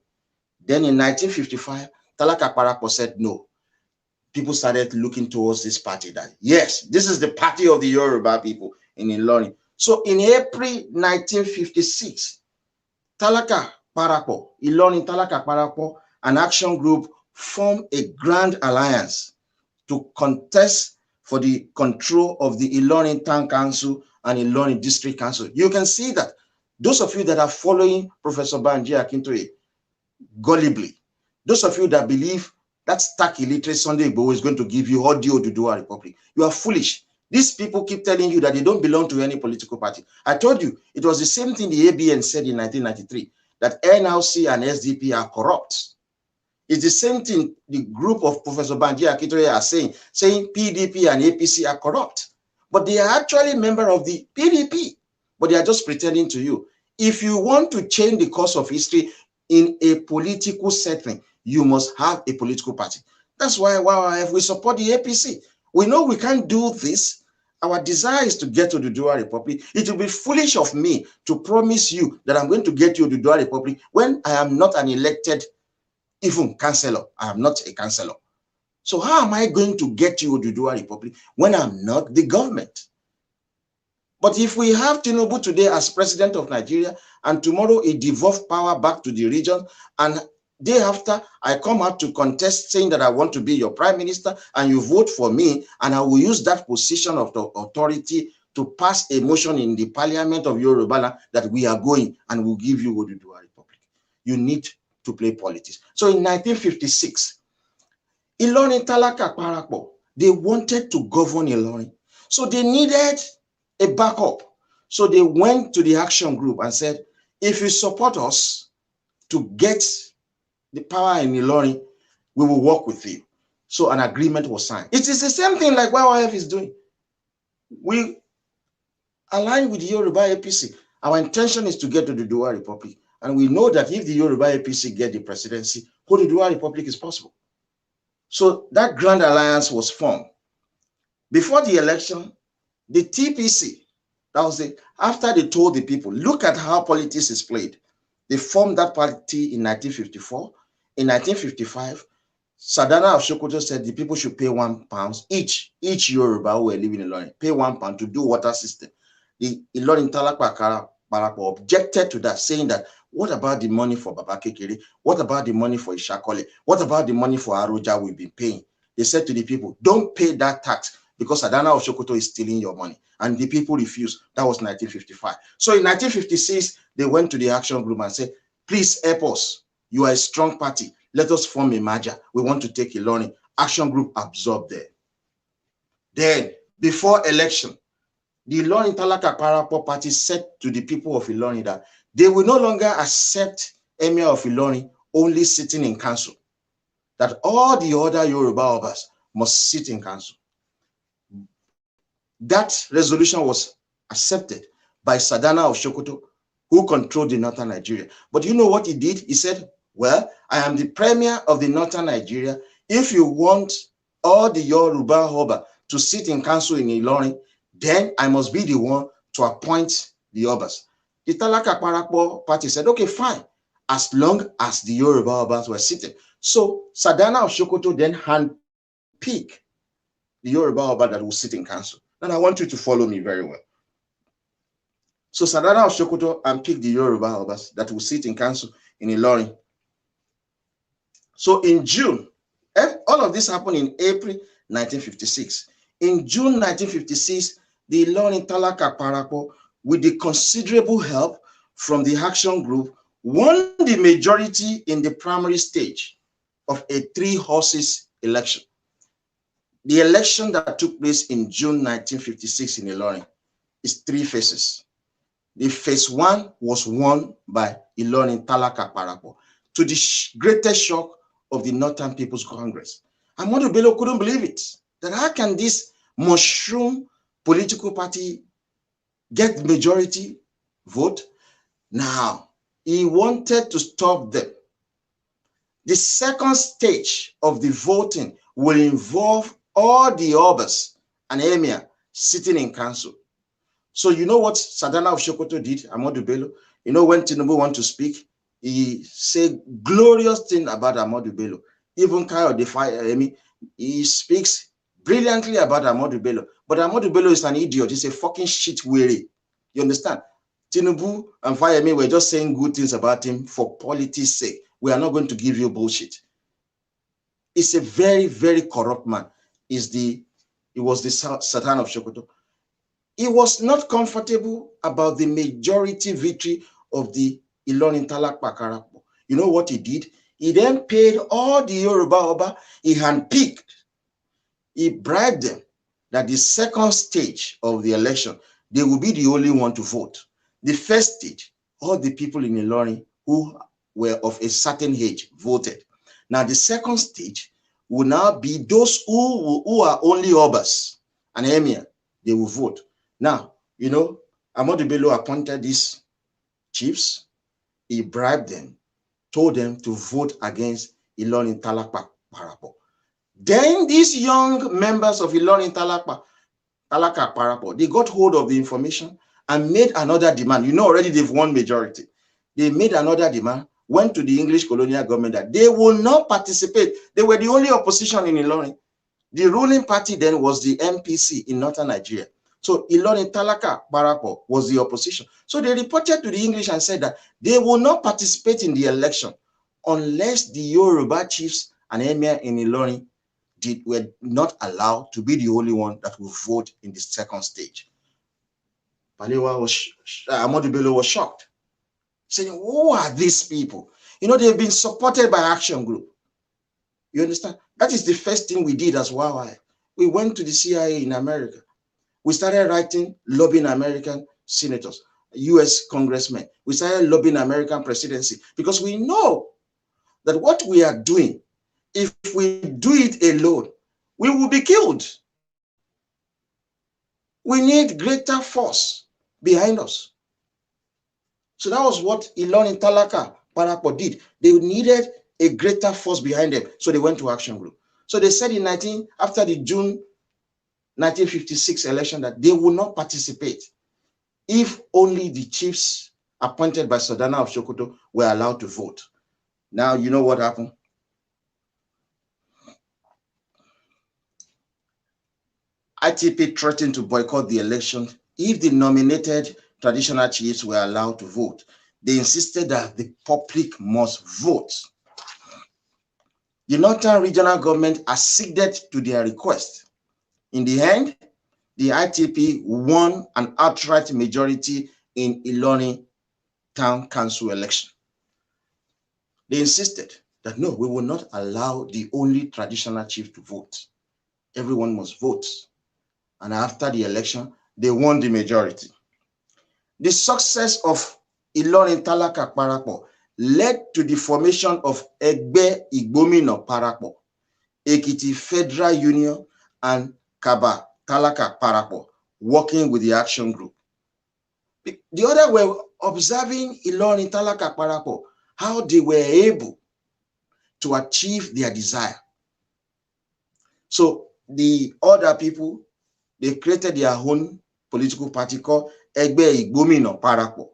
Then in 1955, Talaka Parapo said no. People started looking towards this party that, yes, this is the party of the Yoruba people in Ilorin. So in April 1956, Talaka Parapo, Ilorin Talaka Parapo, an action group formed a grand alliance to contest for the control of the Ilorin Town Council and Ilorin District Council. You can see that those of you that are following Professor Banji Akintoye gullibly, those of you that believe that stark illiterate Sunday Igboho is going to give you audio Oduduwa Republic, you are foolish. These people keep telling you that they don't belong to any political party. I told you, it was the same thing the ABN said in 1993, that NLC and SDP are corrupt. It's the same thing the group of Professor Banji Akintoye are saying PDP and APC are corrupt. But they are actually members of the PDP, but they are just pretending to you. If you want to change the course of history in a political setting, you must have a political party. That's why we support the APC. We know we can't do this. Our desire is to get to the Oduduwa Republic. It will be foolish of me to promise you that I'm going to get you to the Oduduwa Republic when I am not an elected even councillor. I am not a councillor. So how am I going to get you to Oduduwa Republic when I'm not the government? But if we have Tinubu today as president of Nigeria and tomorrow he devolves power back to the region, and day after I come out to contest saying that I want to be your prime minister and you vote for me, and I will use that position of the authority to pass a motion in the parliament of Yoruba that we are going and will give you Oduduwa Republic. You need to play politics. So in 1956, Ilorin Talaka Parapo, they wanted to govern Ilorin. So they needed a backup. So they went to the action group and said, if you support us to get the power in Ilorin, we will work with you. So an agreement was signed. It is the same thing like YYF is doing. We align with the Yoruba APC Our intention is to get to the Oduduwa Republic. And we know that if the Yoruba APC get the presidency, Oduduwa Republic is possible. So that grand alliance was formed. Before the election, the TPC, that was it, after they told the people, look at how politics is played. They formed that party in 1954. In 1955, Sadana of Sokoto said the people should pay £1 each Yoruba who were living in Ilorin, pay £1 to do water system. The Ilorin Talakpa Parapo objected to that, saying that, what about the money for Baba Kekere? What about the money for Ishakole? What about the money for Aroja we've been paying? They said to the people, don't pay that tax because Sadana of Sokoto is stealing your money. And the people refused. That was 1955. So in 1956, they went to the action group and said, please help us. You are a strong party. Let us form a merger. We want to take Ilorin. Action group absorbed there. Then, before election, the Ilorin Talaka Parapo party said to the people of Ilorin that they will no longer accept Emir of Ilorin only sitting in council. That all the other Yoruba Obas must sit in council. That resolution was accepted by Sadana of Sokoto, who controlled the northern Nigeria. But you know what he did? He said, well, I am the premier of the northern Nigeria. If you want all the Yoruba Oba to sit in council in Ilorin, then I must be the one to appoint the Obas. The Talaka Parapo party said, okay, fine, as long as the Yoruba Obas were sitting. So Sadana of Sokoto then handpicked the Yoruba Oba that will sit in council. And I want you to follow me very well. So Sadana of Sokoto handpicked the Yoruba Obas that will sit in council in Ilorin. So in June, all of this happened in April 1956. In June 1956, the Ilorin Talaka Parapo, with the considerable help from the action group, won the majority in the primary stage of a 3-horses election. The election that took place in June 1956 in Ilorin is 3 phases. The phase 1 was won by Ilorin Talaka Parapo, to the greatest shock of the Northern People's Congress. Ahmadu Bello couldn't believe it. That how can this mushroom political party get majority vote? Now, he wanted to stop them. The second stage of the voting will involve all the Obas and Emir sitting in council. So you know what Sadana of Sokoto did, Ahmadu Bello? You know when Tinubu want to speak, he said glorious thing about Ahmadu Bello. Even Kayode Fayemi, he speaks brilliantly about Ahmadu Bello. But Ahmadu Bello is an idiot. He's a fucking shit weary. You understand? Tinubu and Fayemi were just saying good things about him for politics' sake. We are not going to give you bullshit. It's a very, very corrupt man. He was the Satan of Sokoto. He was not comfortable about the majority victory of the Ilorin Talakpa Parapo. You know what he did? He then paid all the Yoruba Oba he handpicked. He bribed them that the second stage of the election, they will be the only one to vote. The first stage, all the people in Ilorin who were of a certain age voted. Now the second stage will now be those who are only Obas and Emir, they will vote. Now, you know, Ahmadu Bello appointed these chiefs. He bribed them, told them to vote against Ilorin Talakpa Parapo. Then these young members of Ilorin Talaka Parapo, they got hold of the information and made another demand. You know already they've won majority. They made another demand, went to the English colonial government that they will not participate. They were the only opposition in Ilorin. The ruling party then was the MPC in northern Nigeria. So Ilorin Talaka Parapo was the opposition. So they reported to the English and said that they will not participate in the election unless the Yoruba chiefs and Emir in Ilorin were not allowed to be the only one that will vote in the second stage. Ahmadu Bello was shocked, saying, who are these people? You know, they've been supported by Action Group. You understand? That is the first thing we did as YY. We went to the CIA in America. We started writing, lobbying American senators, US congressmen. We started lobbying American presidency because we know that what we are doing, if we do it alone, we will be killed. We need greater force behind us. So that was what Ilorin Talaka Parapo did. They needed a greater force behind them. So they went to action group. So they said after the June 1956 election that they would not participate if only the chiefs appointed by Sodana of Sokoto were allowed to vote. Now, you know what happened? ITP threatened to boycott the election if the nominated traditional chiefs were allowed to vote. They insisted that the public must vote. The Northern Regional Government acceded to their request. In the end, the ITP won an outright majority in Ilorin Town Council election. They insisted that no, we will not allow the only traditional chief to vote. Everyone must vote. And after the election, they won the majority. The success of Ilorin Talaka Parapo led to the formation of Egbe Igbomina Parapo, Ekiti Federal Union, and Kaba Talaka Parapo, working with the action group. The other were observing Ilorin Talaka Parapo, how they were able to achieve their desire. So the other people, they created their own political party called Egbe Igbomina Parapo,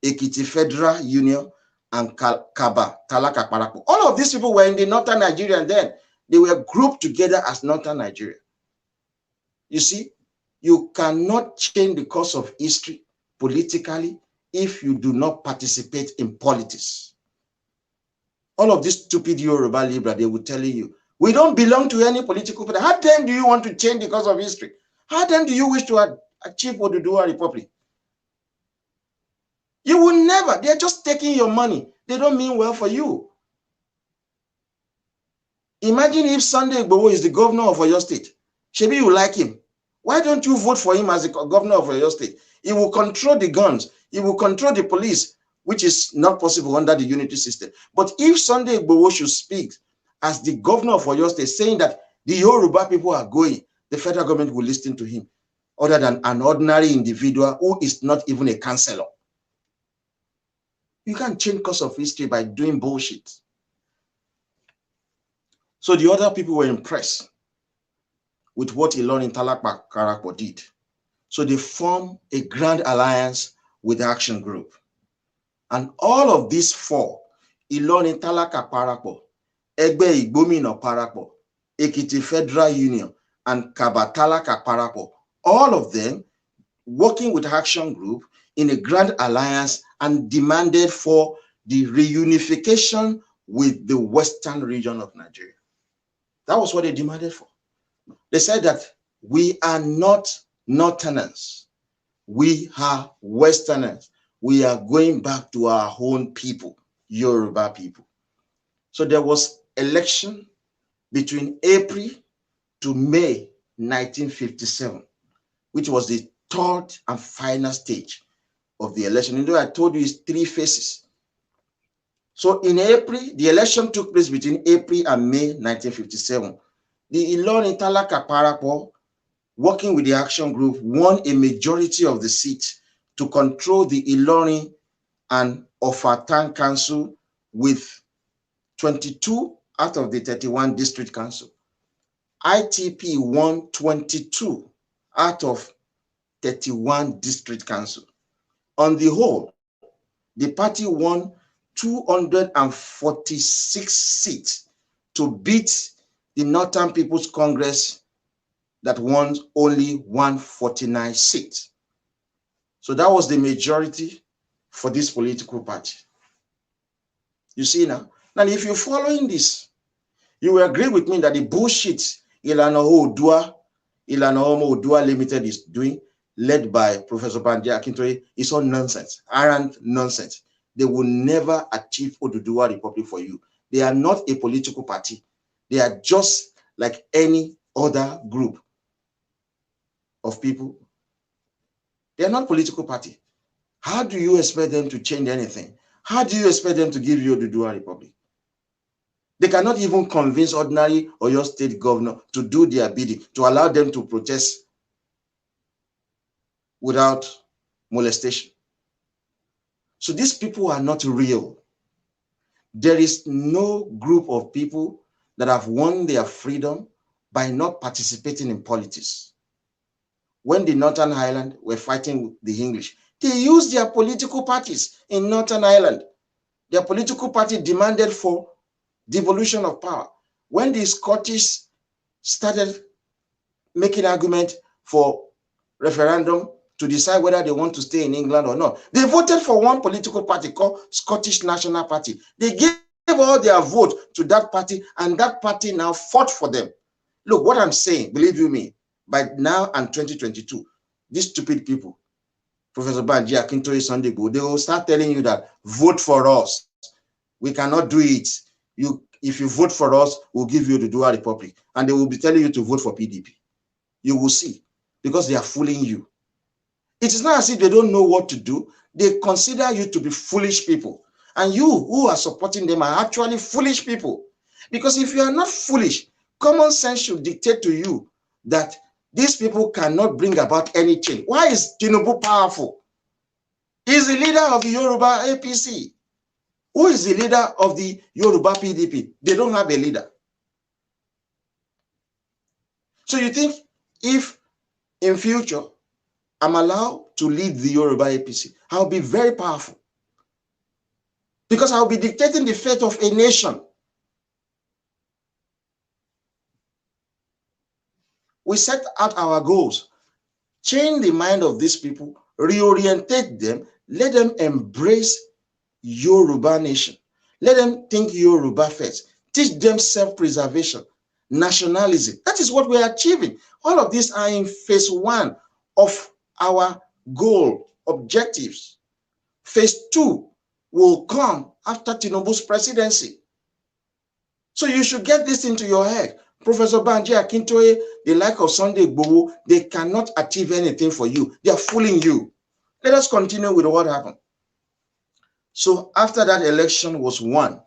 Ekiti Federal Union, and Kaba Talaka Parapo. All of these people were in the northern Nigeria, and then they were grouped together as northern Nigeria. You see, you cannot change the course of history politically if you do not participate in politics. All of these stupid Yoruba Libra, they will tell you, we don't belong to any political party. How then do you want to change the course of history? How then do you wish to achieve Oduduwa Republic? You will never. They're just taking your money. They don't mean well for you. Imagine if Sunday Igboho is the governor of Oyo State. Maybe you like him. Why don't you vote for him as the governor of Oyo State? He will control the guns. He will control the police, which is not possible under the unity system. But if Sunday Igboho should speak as the governor of Oyo State, saying that the Yoruba people are going, the federal government will listen to him, other than an ordinary individual who is not even a councillor. You can't change course of history by doing bullshit. So the other people were impressed with what Ilorin Talaka Parapo did. So they formed a grand alliance with the action group. And all of these four, Ilorin Talaka Parapo, Egbe Igbomina Parapo, Ekiti Federal Union, and Kaba Talaka Parapo, all of them working with action group in a grand alliance and demanded for the reunification with the western region of Nigeria. That was what they demanded for. They said that we are not Northerners. We are Westerners. We are going back to our own people, Yoruba people. So there was election between April to May 1957, which was the third and final stage of the election. You know, I told you it's 3 phases. So in April, the election took place between April and May 1957. The Ilorin Talaka Parapo, working with the action group, won a majority of the seats to control the Ilorin and Offa Town Council with 22 out of the 31 district council. ITP won 22 out of 31 district council. On the whole, the party won 246 seats to beat the Northern People's Congress that won only 149 seats. So that was the majority for this political party. You see now? Now, if you're following this, you will agree with me that the bullshit Ilana Oduduwa Limited is doing, led by Professor Banji Akintoye, is all nonsense, arrant nonsense. They will never achieve Oduduwa Republic for you. They are not a political party. They are just like any other group of people. They are not a political party. How do you expect them to change anything? How do you expect them to give you Oduduwa Republic? They cannot even convince ordinary Oyo State governor to do their bidding, to allow them to protest without molestation. So these people are not real. There is no group of people that have won their freedom by not participating in politics. When the Northern Ireland were fighting with the English, they used their political parties in Northern Ireland. Their political party demanded for devolution of power. When the Scottish started making argument for referendum to decide whether they want to stay in England or not, they voted for one political party called Scottish National Party. They gave all their vote to that party, and that party now fought for them. Look, what I'm saying, believe you me, by now and 2022, these stupid people, Professor Banji, Akintoye, Sunday Igboho, they will start telling you that vote for us. We cannot do it. If you vote for us, we'll give you the Oduduwa Republic. And they will be telling you to vote for PDP. You will see, because they are fooling you. It is not as if they don't know what to do. They consider you to be foolish people. And you who are supporting them are actually foolish people. Because if you are not foolish, common sense should dictate to you that these people cannot bring about any change. Why is Tinubu powerful? He's the leader of the Yoruba APC. Who is the leader of the Yoruba PDP? They don't have a leader. So you think if in future I'm allowed to lead the Yoruba APC, I'll be very powerful. Because I'll be dictating the fate of a nation. We set out our goals, change the mind of these people, reorientate them, let them embrace Yoruba nation. Let them think Yoruba first. Teach them self-preservation, nationalism. That is what we are achieving. All of these are in phase 1 of our goal objectives. Phase 2 will come after Tinubu's presidency. So you should get this into your head. Professor Banji Akintoye, the like of Sunday Igboho, they cannot achieve anything for you. They are fooling you. Let us continue with what happened. So after that election was won,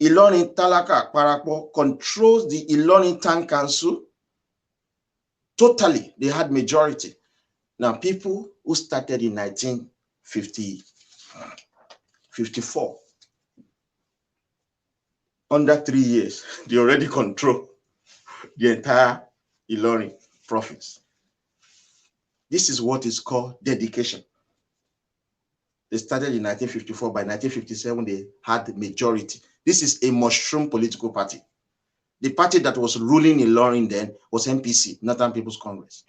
Ilorin Talaka Akparapor controls the Ilorin Town Council. Totally, they had majority. Now, people who started in 1954, under 3 years, they already control the entire Ilorin province. This is what is called dedication. They started in 1954. By 1957, they had the majority. This is a mushroom political party. The party that was ruling in Ilorin then was NPC, Northern People's Congress.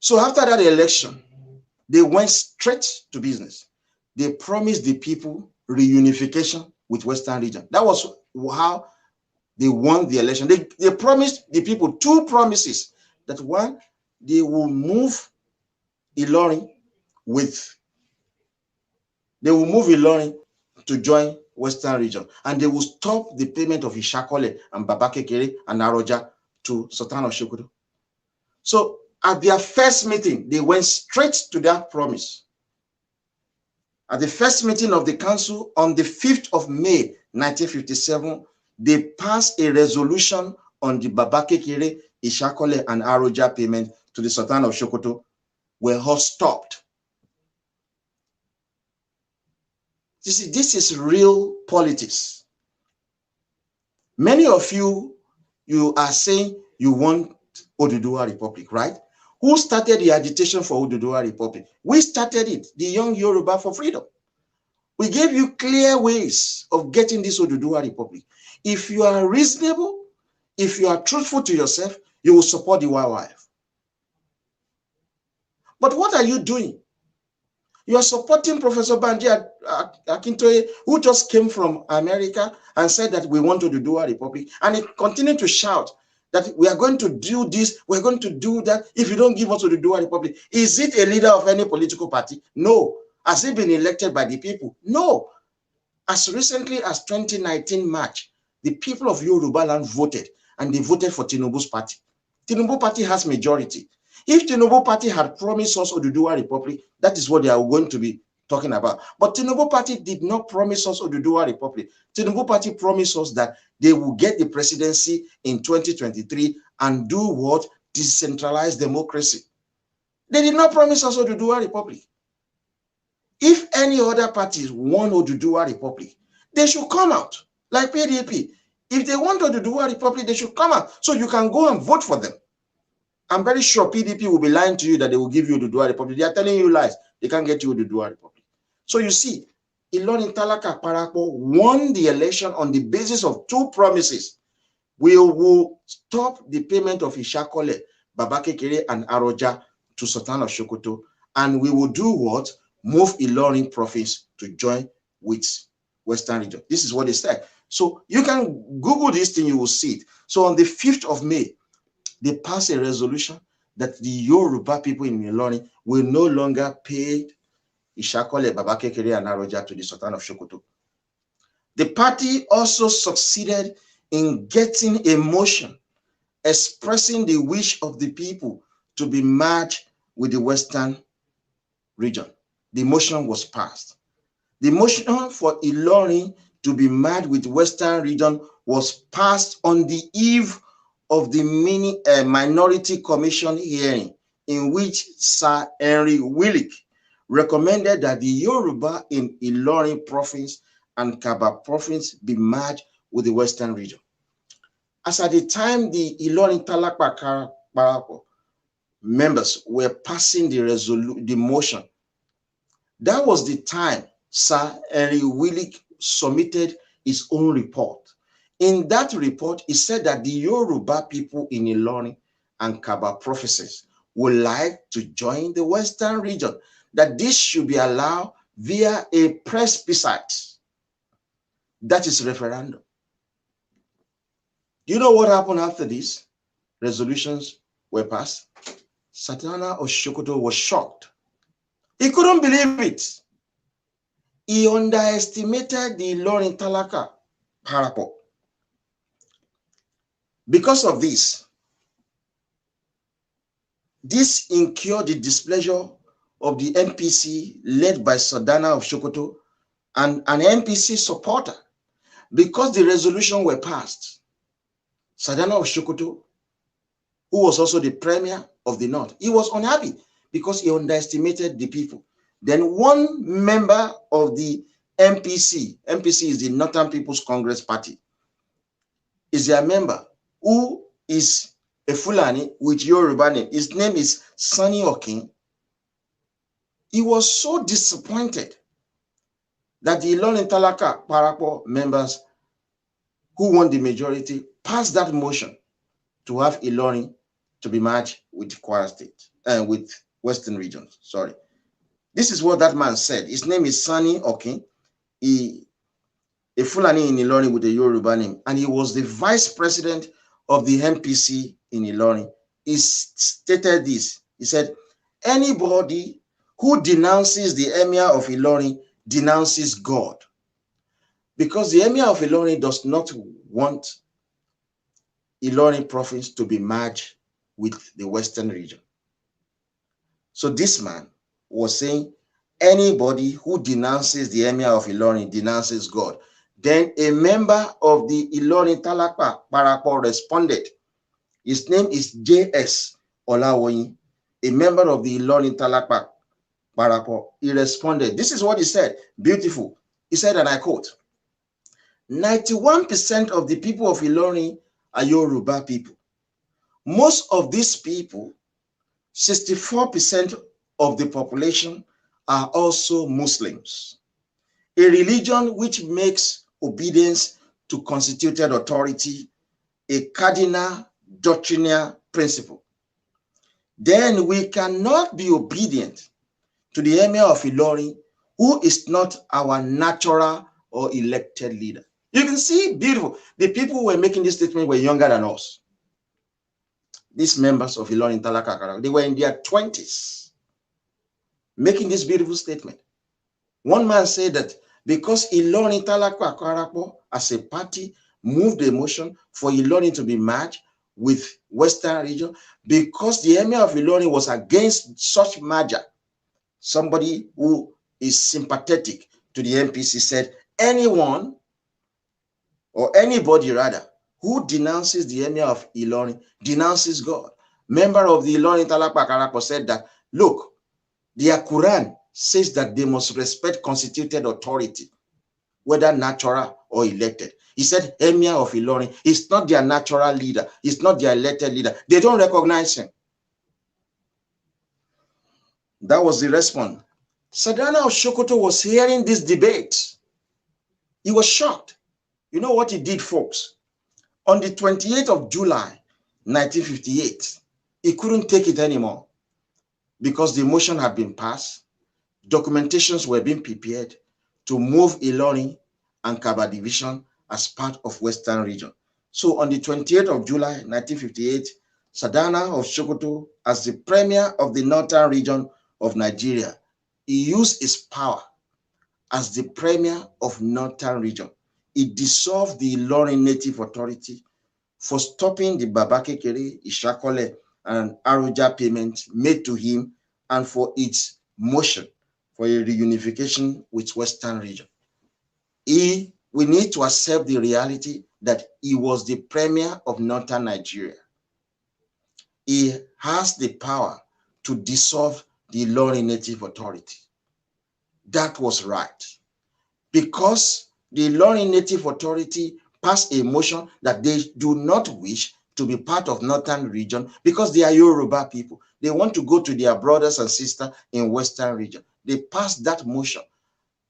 So after that election, they went straight to business. They promised the people reunification with Western region. That was how they won the election. They promised the people 2 promises. That one, they will move Ilorin to join Western region, and they will stop the payment of Ishakole and Babakekere and Aroja to Sultan of Sokoto. So at their first meeting, they went straight to that promise. At the first meeting of the council on the 5th of May, 1957, they passed a resolution on the Babakekere, Ishakole, and Aroja payment to the Sultan of Sokoto, were all stopped. You see, this is real politics. Many of you are saying you want Oduduwa Republic, right? Who started the agitation for Oduduwa Republic? We started it, the Young Yoruba for Freedom. We gave you clear ways of getting this Oduduwa Republic. If you are reasonable, if you are truthful to yourself, you will support the YYF. But what are you doing? You are supporting Professor Banji Akintoye, who just came from America and said that we want to do a republic. And he continued to shout that we are going to do this, we're going to do that, if you don't give us to do a republic. Is it a leader of any political party? No. Has he been elected by the people? No. As recently as 2019 March, the people of Yoruba land voted, and they voted for Tinubu's party. Tinubu party has majority. If Tinubu party had promised us Oduduwa Republic, that is what they are going to be talking about. But Tinubu party did not promise us Oduduwa Republic. Tinubu party promised us that they will get the presidency in 2023 and do what? Decentralized democracy. They did not promise us Oduduwa Republic. If any other parties want Oduduwa Republic, they should come out, like PDP. If they want Oduduwa Republic, they should come out, so you can go and vote for them. I'm very sure PDP will be lying to you that they will give you Oduduwa Republic. They are telling you lies. They can't get you Oduduwa Republic. So you see, Ilorin Talaka Parapo won the election on the basis of two promises. We will stop the payment of Ishakole, Babakekere, and Aroja to Sultan of Sokoto, and we will do what? Move Ilorin province to join with Western region. This is what they said. So you can Google this thing, you will see it. So on the 5th of May, they passed a resolution that the Yoruba people in Ilorin will no longer pay Ishakole, Babakekere, and Aroja to the Sultan of Sokoto. The party also succeeded in getting a motion expressing the wish of the people to be merged with the Western region. The motion was passed. The motion for Ilorin to be merged with Western region was passed on the eve of the Minority Commission hearing, in which Sir Henry Willick recommended that the Yoruba in Ilorin province and Kaba province be merged with the Western region. As at the time the Ilorin Talakpa Parapo members were passing the motion, that was the time Sir Henry Willick submitted his own report. In that report, he said that the Yoruba people in Ilorin and Kaba provinces would like to join the Western region, that this should be allowed via a plebiscite. That is referendum. Do you know what happened after these resolutions were passed? Sultan of Sokoto was shocked. He couldn't believe it. He underestimated the Ilorin Talaka Parapo. Because of this incurred the displeasure of the NPC led by Sardana of Sokoto and an NPC supporter. Because the resolution were passed, Sardana of Sokoto, who was also the premier of the North, he was unhappy because he underestimated the people. Then one member of the NPC is the Northern People's Congress Party, is their member, who is a Fulani with Yoruba name. His name is Sani Okin. He was so disappointed that the Ilorin Talaka Parapo members who won the majority passed that motion to have Ilorin to be merged with Kwara State and with Western regions. Sorry. This is what that man said. His name is Sani Okin. A Fulani in Ilorin with a Yoruba name, and he was the vice president of the MPC in Ilorin. He stated this. He said, anybody who denounces the Emir of Ilorin denounces God, because the Emir of Ilorin does not want Ilorin province to be merged with the Western region. So this man was saying, anybody who denounces the Emir of Ilorin denounces God. Then a member of the Ilorin Talakpa Parapo responded. His name is J.S. Olawoyin, a member of the Ilorin Talakpa Parapo. He responded. This is what he said. Beautiful. He said, and I quote, 91% of the people of Ilorin are Yoruba people. Most of these people, 64% of the population, are also Muslims, a religion which makes obedience to constituted authority a cardinal doctrinal principle. Then we cannot be obedient to the Emir of Ilorin, who is not our natural or elected leader. You can see, beautiful. The people who were making this statement were younger than us. These members of Ilorin Talaka, they were in their 20s, making this beautiful statement. One man said that because Ilorin Talaka as a party moved the motion for Ilorin to be merged with Western region, because the Emir of Ilorin was against such merger. Somebody who is sympathetic to the MPC said, anyone or anybody rather who denounces the Emir of Ilorin denounces God. Member of the Ilorin Talaka said that, look, their Quran says that they must respect constituted authority, whether natural or elected. He said Emir of Ilorin is not their natural leader. He's not their elected leader. They don't recognize him. That was the response. Sadana of Sokoto was hearing this debate. He was shocked. You know what he did, folks? On the 28th of July, 1958, he couldn't take it anymore because the motion had been passed. Documentations were being prepared to move Ilorin and Kaba division as part of Western region. So on the 28th of July, 1958, Sadana of Sokoto, as the premier of the northern region of Nigeria, he used his power as the premier of northern region. He dissolved the Ilorin Native Authority for stopping the Babakekere, Ishakole, and Aroja payments made to him and for its motion for a reunification with Western region. We need to accept the reality that he was the premier of northern Nigeria. He has the power to dissolve the Ilorin Native Authority. That was right. Because the Ilorin Native Authority passed a motion that they do not wish to be part of northern region because they are Yoruba people. They want to go to their brothers and sisters in western region. They passed that motion.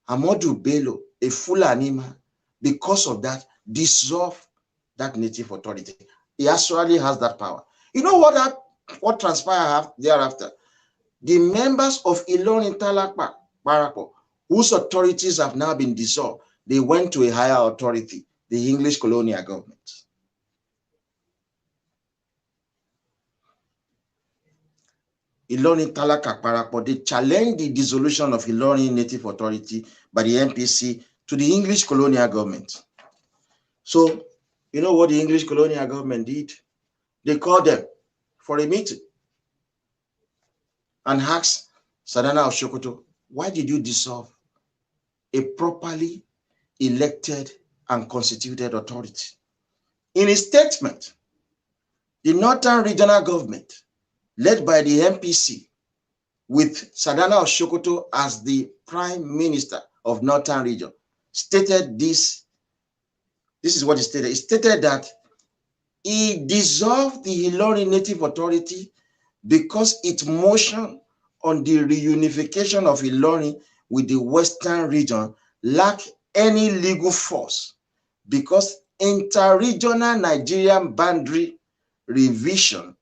Amadu Bello, a Fulani man, because of that, dissolved that native authority. He actually has that power. You know what transpired thereafter? The members of Ilorin Talakpa, Parapo, whose authorities have now been dissolved, they went to a higher authority, the English colonial government. Ilorin Talaka Parapo, they challenged the dissolution of Ilorin Native Authority by the MPC to the English colonial government. So, you know what the English colonial government did? They called them for a meeting and asked Sadana of Sokoto, why did you dissolve a properly elected and constituted authority? In a statement, the Northern Regional Government, led by the MPC, with Sadana of Sokoto as the Prime Minister of Northern Region, stated this. This is what he stated. He stated that he dissolved the Ilorin Native Authority because its motion on the reunification of Ilorin with the Western region lacked any legal force because inter-regional Nigerian boundary revision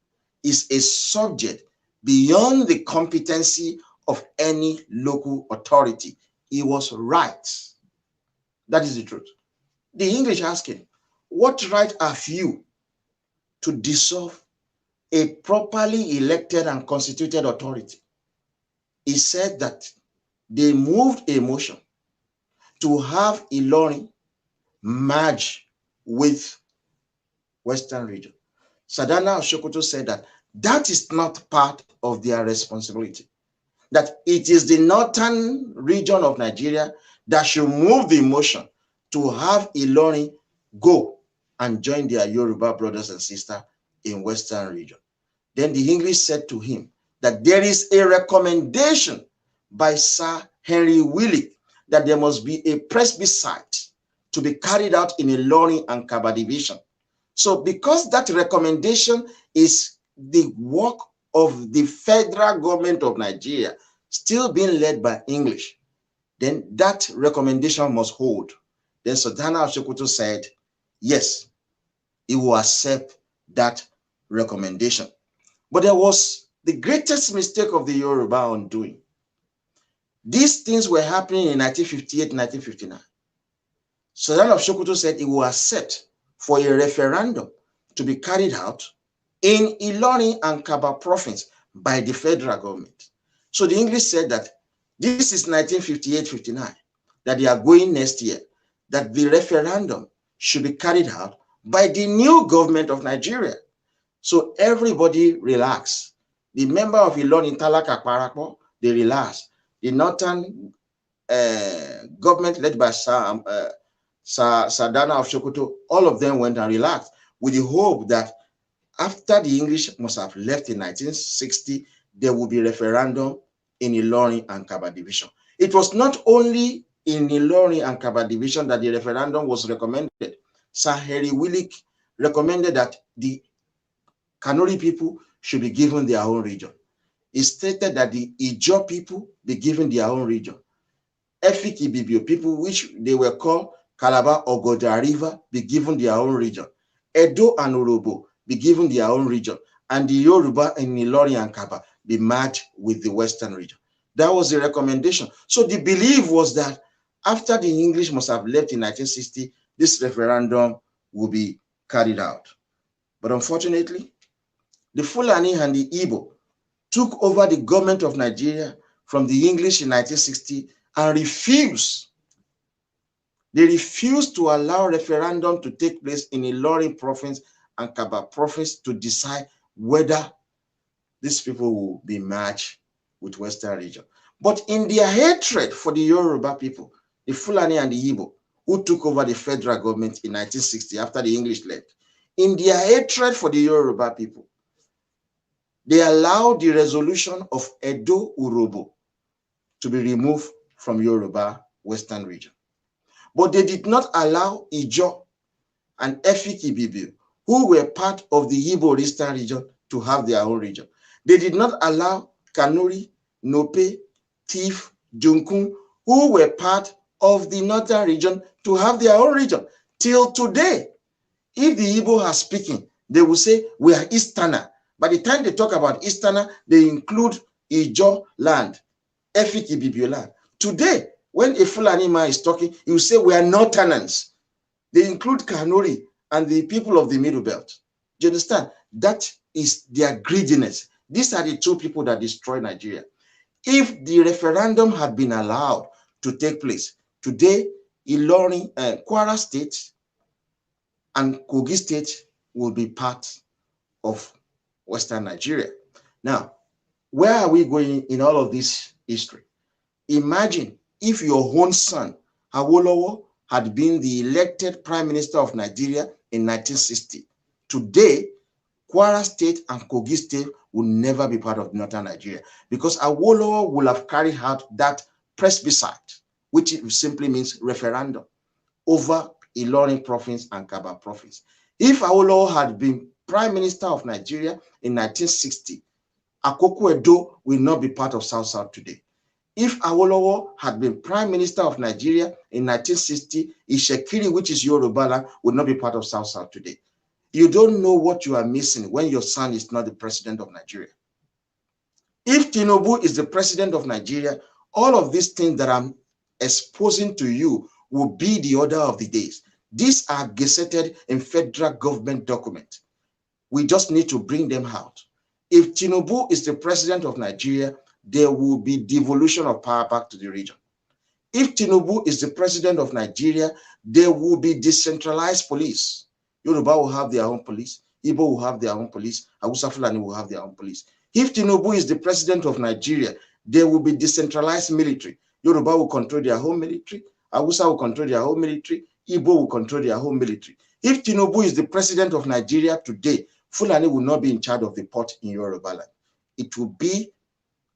is a subject beyond the competency of any local authority. He was right. That is the truth. The English asking, what right have you to dissolve a properly elected and constituted authority? He said that they moved a motion to have Ilorin merge with Western region. Sadana of Sokoto said that that is not part of their responsibility, that it is the northern region of Nigeria that should move the motion to have Ilorin go and join their Yoruba brothers and sisters in Western region. Then the English said to him that there is a recommendation by Sir Henry Willig that there must be a presbycite to be carried out in Ilorin and Kaba division. So because that recommendation is the work of the federal government of Nigeria, still being led by English, then that recommendation must hold. Then Sadana of Sokoto said, yes, he will accept that recommendation. But there was the greatest mistake of the Yoruba undoing. These things were happening in 1958, 1959. Sadana of Sokoto said he will accept for a referendum to be carried out in Ilorin and Kaba province by the federal government. So the English said that this is 1958-59, that they are going next year, that the referendum should be carried out by the new government of Nigeria. So everybody relax. The member of Ilorin Talaka Parapo, they relax. The northern government led by Sadana of Sokoto, all of them went and relaxed with the hope that after the English must have left in 1960, there will be referendum in Ilorin and Kaba division. It was not only in Ilorin and Kaba division that the referendum was recommended. Sir Harry Willick recommended that the Kanuri people should be given their own region. He stated that the Ijo people be given their own region. Efik Ibibio people, which they were called Calabar or Goja River, be given their own region. Edo and Urobo be given their own region. And the Yoruba and Ilorin and Kaba be merged with the Western region. That was the recommendation. So the belief was that after the English must have left in 1960, this referendum will be carried out. But unfortunately, the Fulani and the Igbo took over the government of Nigeria from the English in 1960 and refused. They refused to allow referendum to take place in Ilorin province and Kaba province to decide whether these people will be merged with Western region. But in their hatred for the Yoruba people, the Fulani and the Igbo, who took over the federal government in 1960 after the English left, in their hatred for the Yoruba people, they allowed the resolution of Edo Urobo to be removed from Yoruba Western region. But they did not allow Ijo and Efik Ibibio, who were part of the Igbo Eastern region, to have their own region. They did not allow Kanuri, Nope, Tif, Junkun, who were part of the Northern region, to have their own region. Till today, if the Igbo are speaking, they will say, we are Easterner. By the time they talk about Easterner, they include Ijo land, Efik Ibibio land. Today, when a Fulani man is talking, he will say, we are Northerners. They include Kanuri and the people of the Middle Belt. Do you understand? That is their greediness. These are the two people that destroy Nigeria. If the referendum had been allowed to take place, today, Ilorin, Kwara State and Kogi State will be part of Western Nigeria. Now, where are we going in all of this history? Imagine if your own son, Awolowo, had been the elected Prime Minister of Nigeria in 1960. Today, Kwara State and Kogi State will never be part of Northern Nigeria because Awolowo will have carried out that plebiscite, which simply means referendum, over Ilorin province and Kaba province. If Awolowo had been Prime Minister of Nigeria in 1960, Akoko Edo will not be part of South-South today. If Awolowo had been Prime Minister of Nigeria in 1960, Ishekiri, which is Yoruba land, would not be part of South-South today. You don't know what you are missing when your son is not the president of Nigeria. If Tinubu is the president of Nigeria, all of these things that I'm exposing to you will be the order of the days. These are gazetted in federal government documents. We just need to bring them out. If Tinubu is the president of Nigeria, there will be devolution of power back to the region. If Tinubu is the president of Nigeria, there will be decentralized police. Yoruba will have their own police. Igbo will have their own police. Hausa Fulani will have their own police. If Tinubu is the president of Nigeria, there will be decentralized military. Yoruba will control their own military. Hausa will control their own military. Igbo will control their own military. If Tinubu is the president of Nigeria today, Fulani will not be in charge of the port in Yoruba land. It will be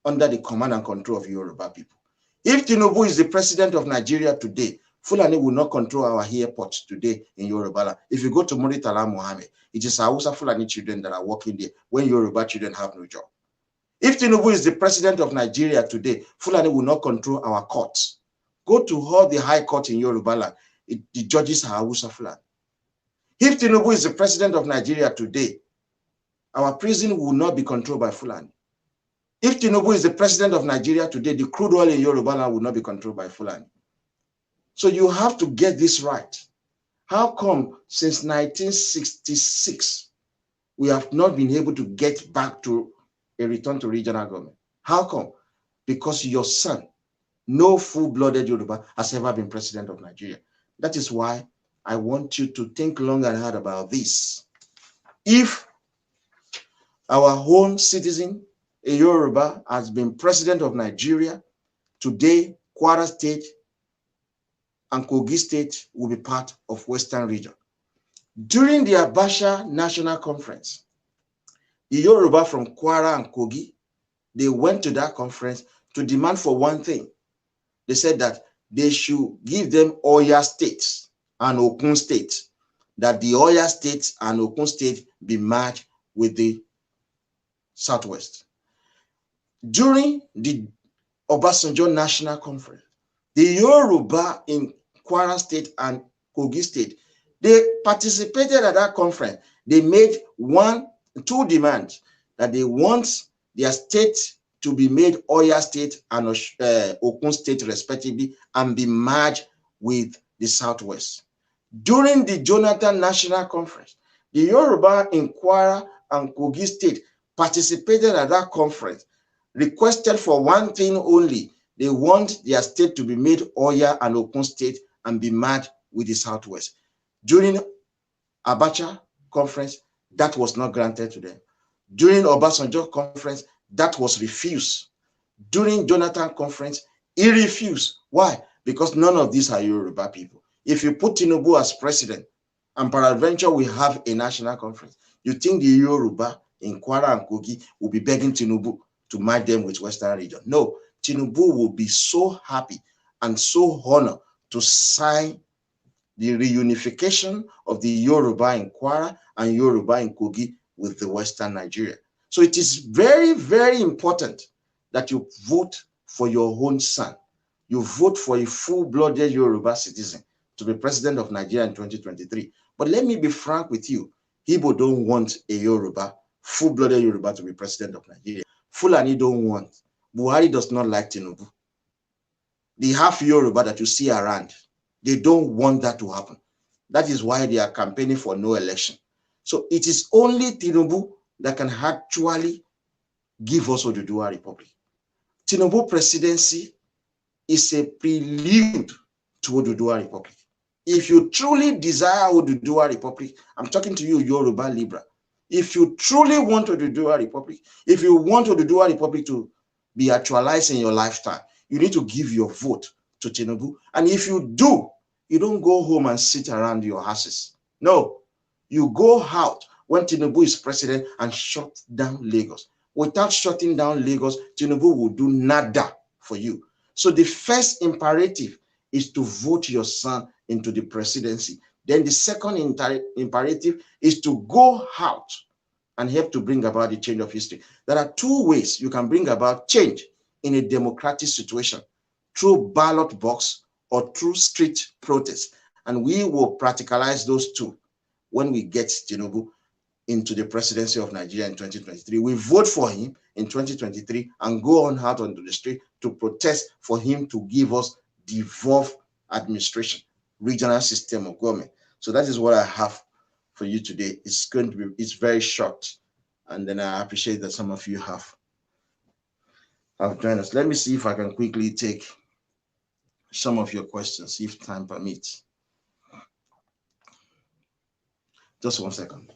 under the command and control of Yoruba people. If Tinubu is the president of Nigeria today, Fulani will not control our airports today in Yoruba land. If you go to Muritala Mohammed, it is Hausa Fulani children that are working there when Yoruba children have no job. If Tinubu is the president of Nigeria today, Fulani will not control our courts. Go to all the high court in Yoruba land, the judges are Hausa Fulani. If Tinubu is the president of Nigeria today, our prison will not be controlled by Fulani. If Tinubu is the president of Nigeria today, the crude oil in Yoruba land will not be controlled by Fulani. So you have to get this right. How come since 1966, we have not been able to get back to a return to regional government? How come? Because your son, no full-blooded Yoruba, has ever been president of Nigeria. That is why I want you to think long and hard about this. If our own citizen, a Yoruba, has been president of Nigeria, today, Kwara State and Kogi State will be part of Western region. During the Abasha National Conference, the Yoruba from Kwara and Kogi, they went to that conference to demand for one thing. They said that they should give them Oyo State and Okun State, that the Oyo State and Okun State be merged with the Southwest. During the Obasanjo National Conference, the Yoruba in Kwara State and Kogi State, they participated at that conference. They made two demands, that they want their state to be made Oyo State and Okun State respectively and be merged with the Southwest. During the Jonathan National Conference, the Yoruba in Kwara and Kogi State participated at that conference, requested for one thing only. They want their state to be made Oyo and Okun State and be merged with the Southwest. During Abacha conference, that was not granted to them. During Obasanjo conference, that was refused. During Jonathan conference, he refused. Why? Because none of these are Yoruba people. If you put Tinubu as president, and peradventure we have a national conference, you think the Yoruba in Kwara and Kogi will be begging Tinubu to merge them with Western region? No, Tinubu will be so happy and so honored to sign the reunification of the Yoruba in Kwara and Yoruba in Kogi with the Western Nigeria. So it is very, very important that you vote for your own son. You vote for a full-blooded Yoruba citizen to be president of Nigeria in 2023. But let me be frank with you. Igbo don't want a Yoruba, full-blooded Yoruba to be president of Nigeria. Fulani don't want. Buhari does not like Tinubu. The half Yoruba that you see around, they don't want that to happen. That is why they are campaigning for no election. So it is only Tinubu that can actually give us Oduduwa Republic. Tinubu presidency is a prelude to Oduduwa Republic. If you truly desire Oduduwa Republic, I'm talking to you, Yoruba Libra. If you truly want Oduduwa Republic, if you want Oduduwa Republic to be actualized in your lifetime, you need to give your vote to Tinubu. And if you do, you don't go home and sit around your houses. No, you go out when Tinubu is president and shut down Lagos. Without shutting down Lagos, Tinubu will do nada for you. So the first imperative is to vote your son into the presidency. Then the second imperative is to go out and help to bring about the change of history. There are two ways you can bring about change in a democratic situation: through ballot box or through street protest. And we will practicalize those two when we get Tinubu into the presidency of Nigeria in 2023. We vote for him in 2023 and go on out onto the street to protest for him to give us devolved administration, regional system of government. So that is what I have for you today. It's going to be, it's very short. And then I appreciate that some of you have joined us. Let me see if I can quickly take some of your questions, if time permits. Just 1 second.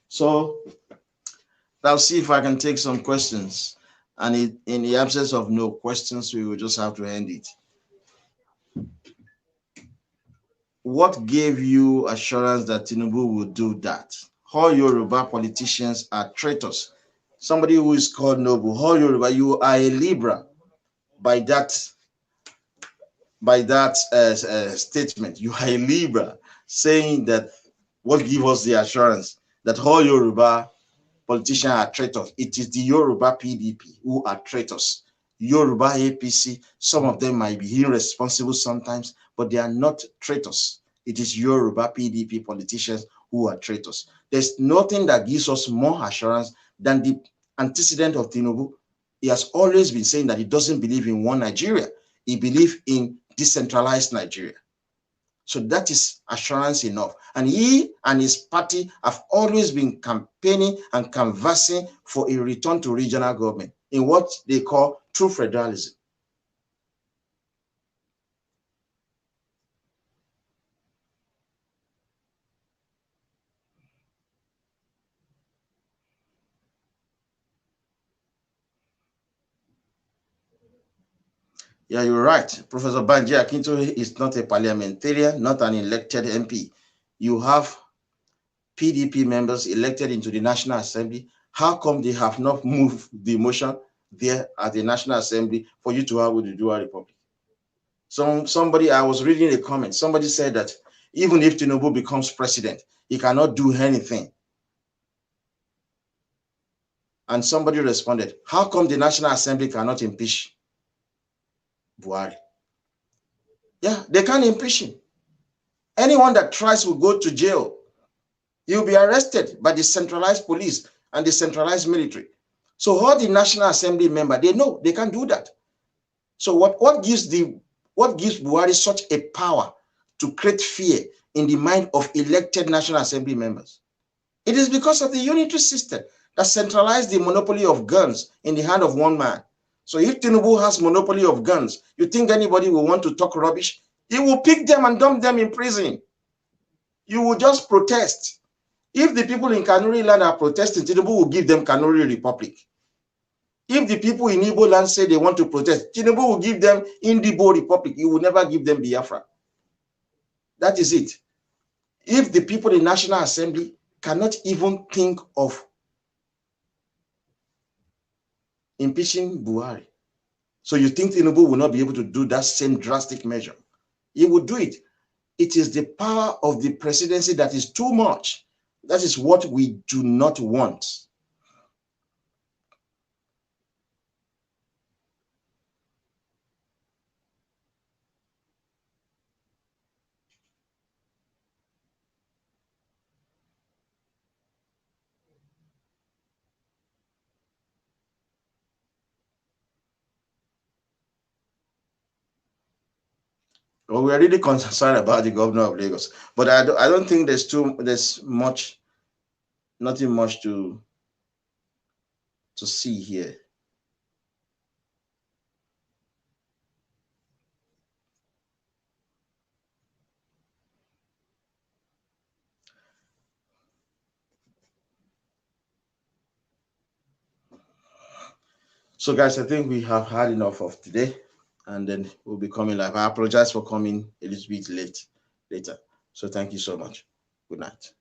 So I'll see if I can take some questions. And in the absence of no questions, we will just have to end it. What gave you assurance that Tinubu will do that? All Yoruba politicians are traitors. Somebody who is called Noble, all Yoruba, you are a Libra by that statement. You are a Libra, saying that what gives us the assurance that all Yoruba politicians are traitors? It is the Yoruba PDP who are traitors. Yoruba APC, some of them might be irresponsible sometimes, but they are not traitors. It is Yoruba PDP politicians who are traitors. There's nothing that gives us more assurance than the antecedent of Tinubu. He has always been saying that he doesn't believe in one Nigeria. He believes in decentralized Nigeria. So that is assurance enough. And he and his party have always been campaigning and canvassing for a return to regional government in what they call true federalism. Yeah, you're right. Professor Banji Akintoye is not a parliamentarian, not an elected MP. You have PDP members elected into the National Assembly. How come they have not moved the motion there at the National Assembly for you to have Oduduwa Republic? Somebody, I was reading a comment, somebody said that even if Tinubu becomes president, he cannot do anything. And somebody responded, how come the National Assembly cannot impeach Buhari? Yeah, they can't impeach him. Anyone that tries will go to jail. He'll be arrested by the centralized police and the centralized military. So all the National Assembly members, they know they can't do that. So what gives Buhari such a power to create fear in the mind of elected National Assembly members? It is because of the unitary system that centralized the monopoly of guns in the hand of one man. So if Tinubu has monopoly of guns, you think anybody will want to talk rubbish? He will pick them and dump them in prison. You will just protest. If the people in Kanuri land are protesting, Tinubu will give them Kanuri Republic. If the people in Igbo land say they want to protest, Tinubu will give them Indibo Republic. He will never give them Biafra. That is it. If the people in National Assembly cannot even think of impeaching Buhari, so you think Tinubu will not be able to do that same drastic measure? He will do it. It is the power of the presidency that is too much. That is what we do not want. Well, we are really concerned about the governor of Lagos, but I don't think there's nothing much to see here. So, guys, I think we have had enough of today, and then we'll be coming live. I apologize for coming a little bit later. So, thank you so much. Good night.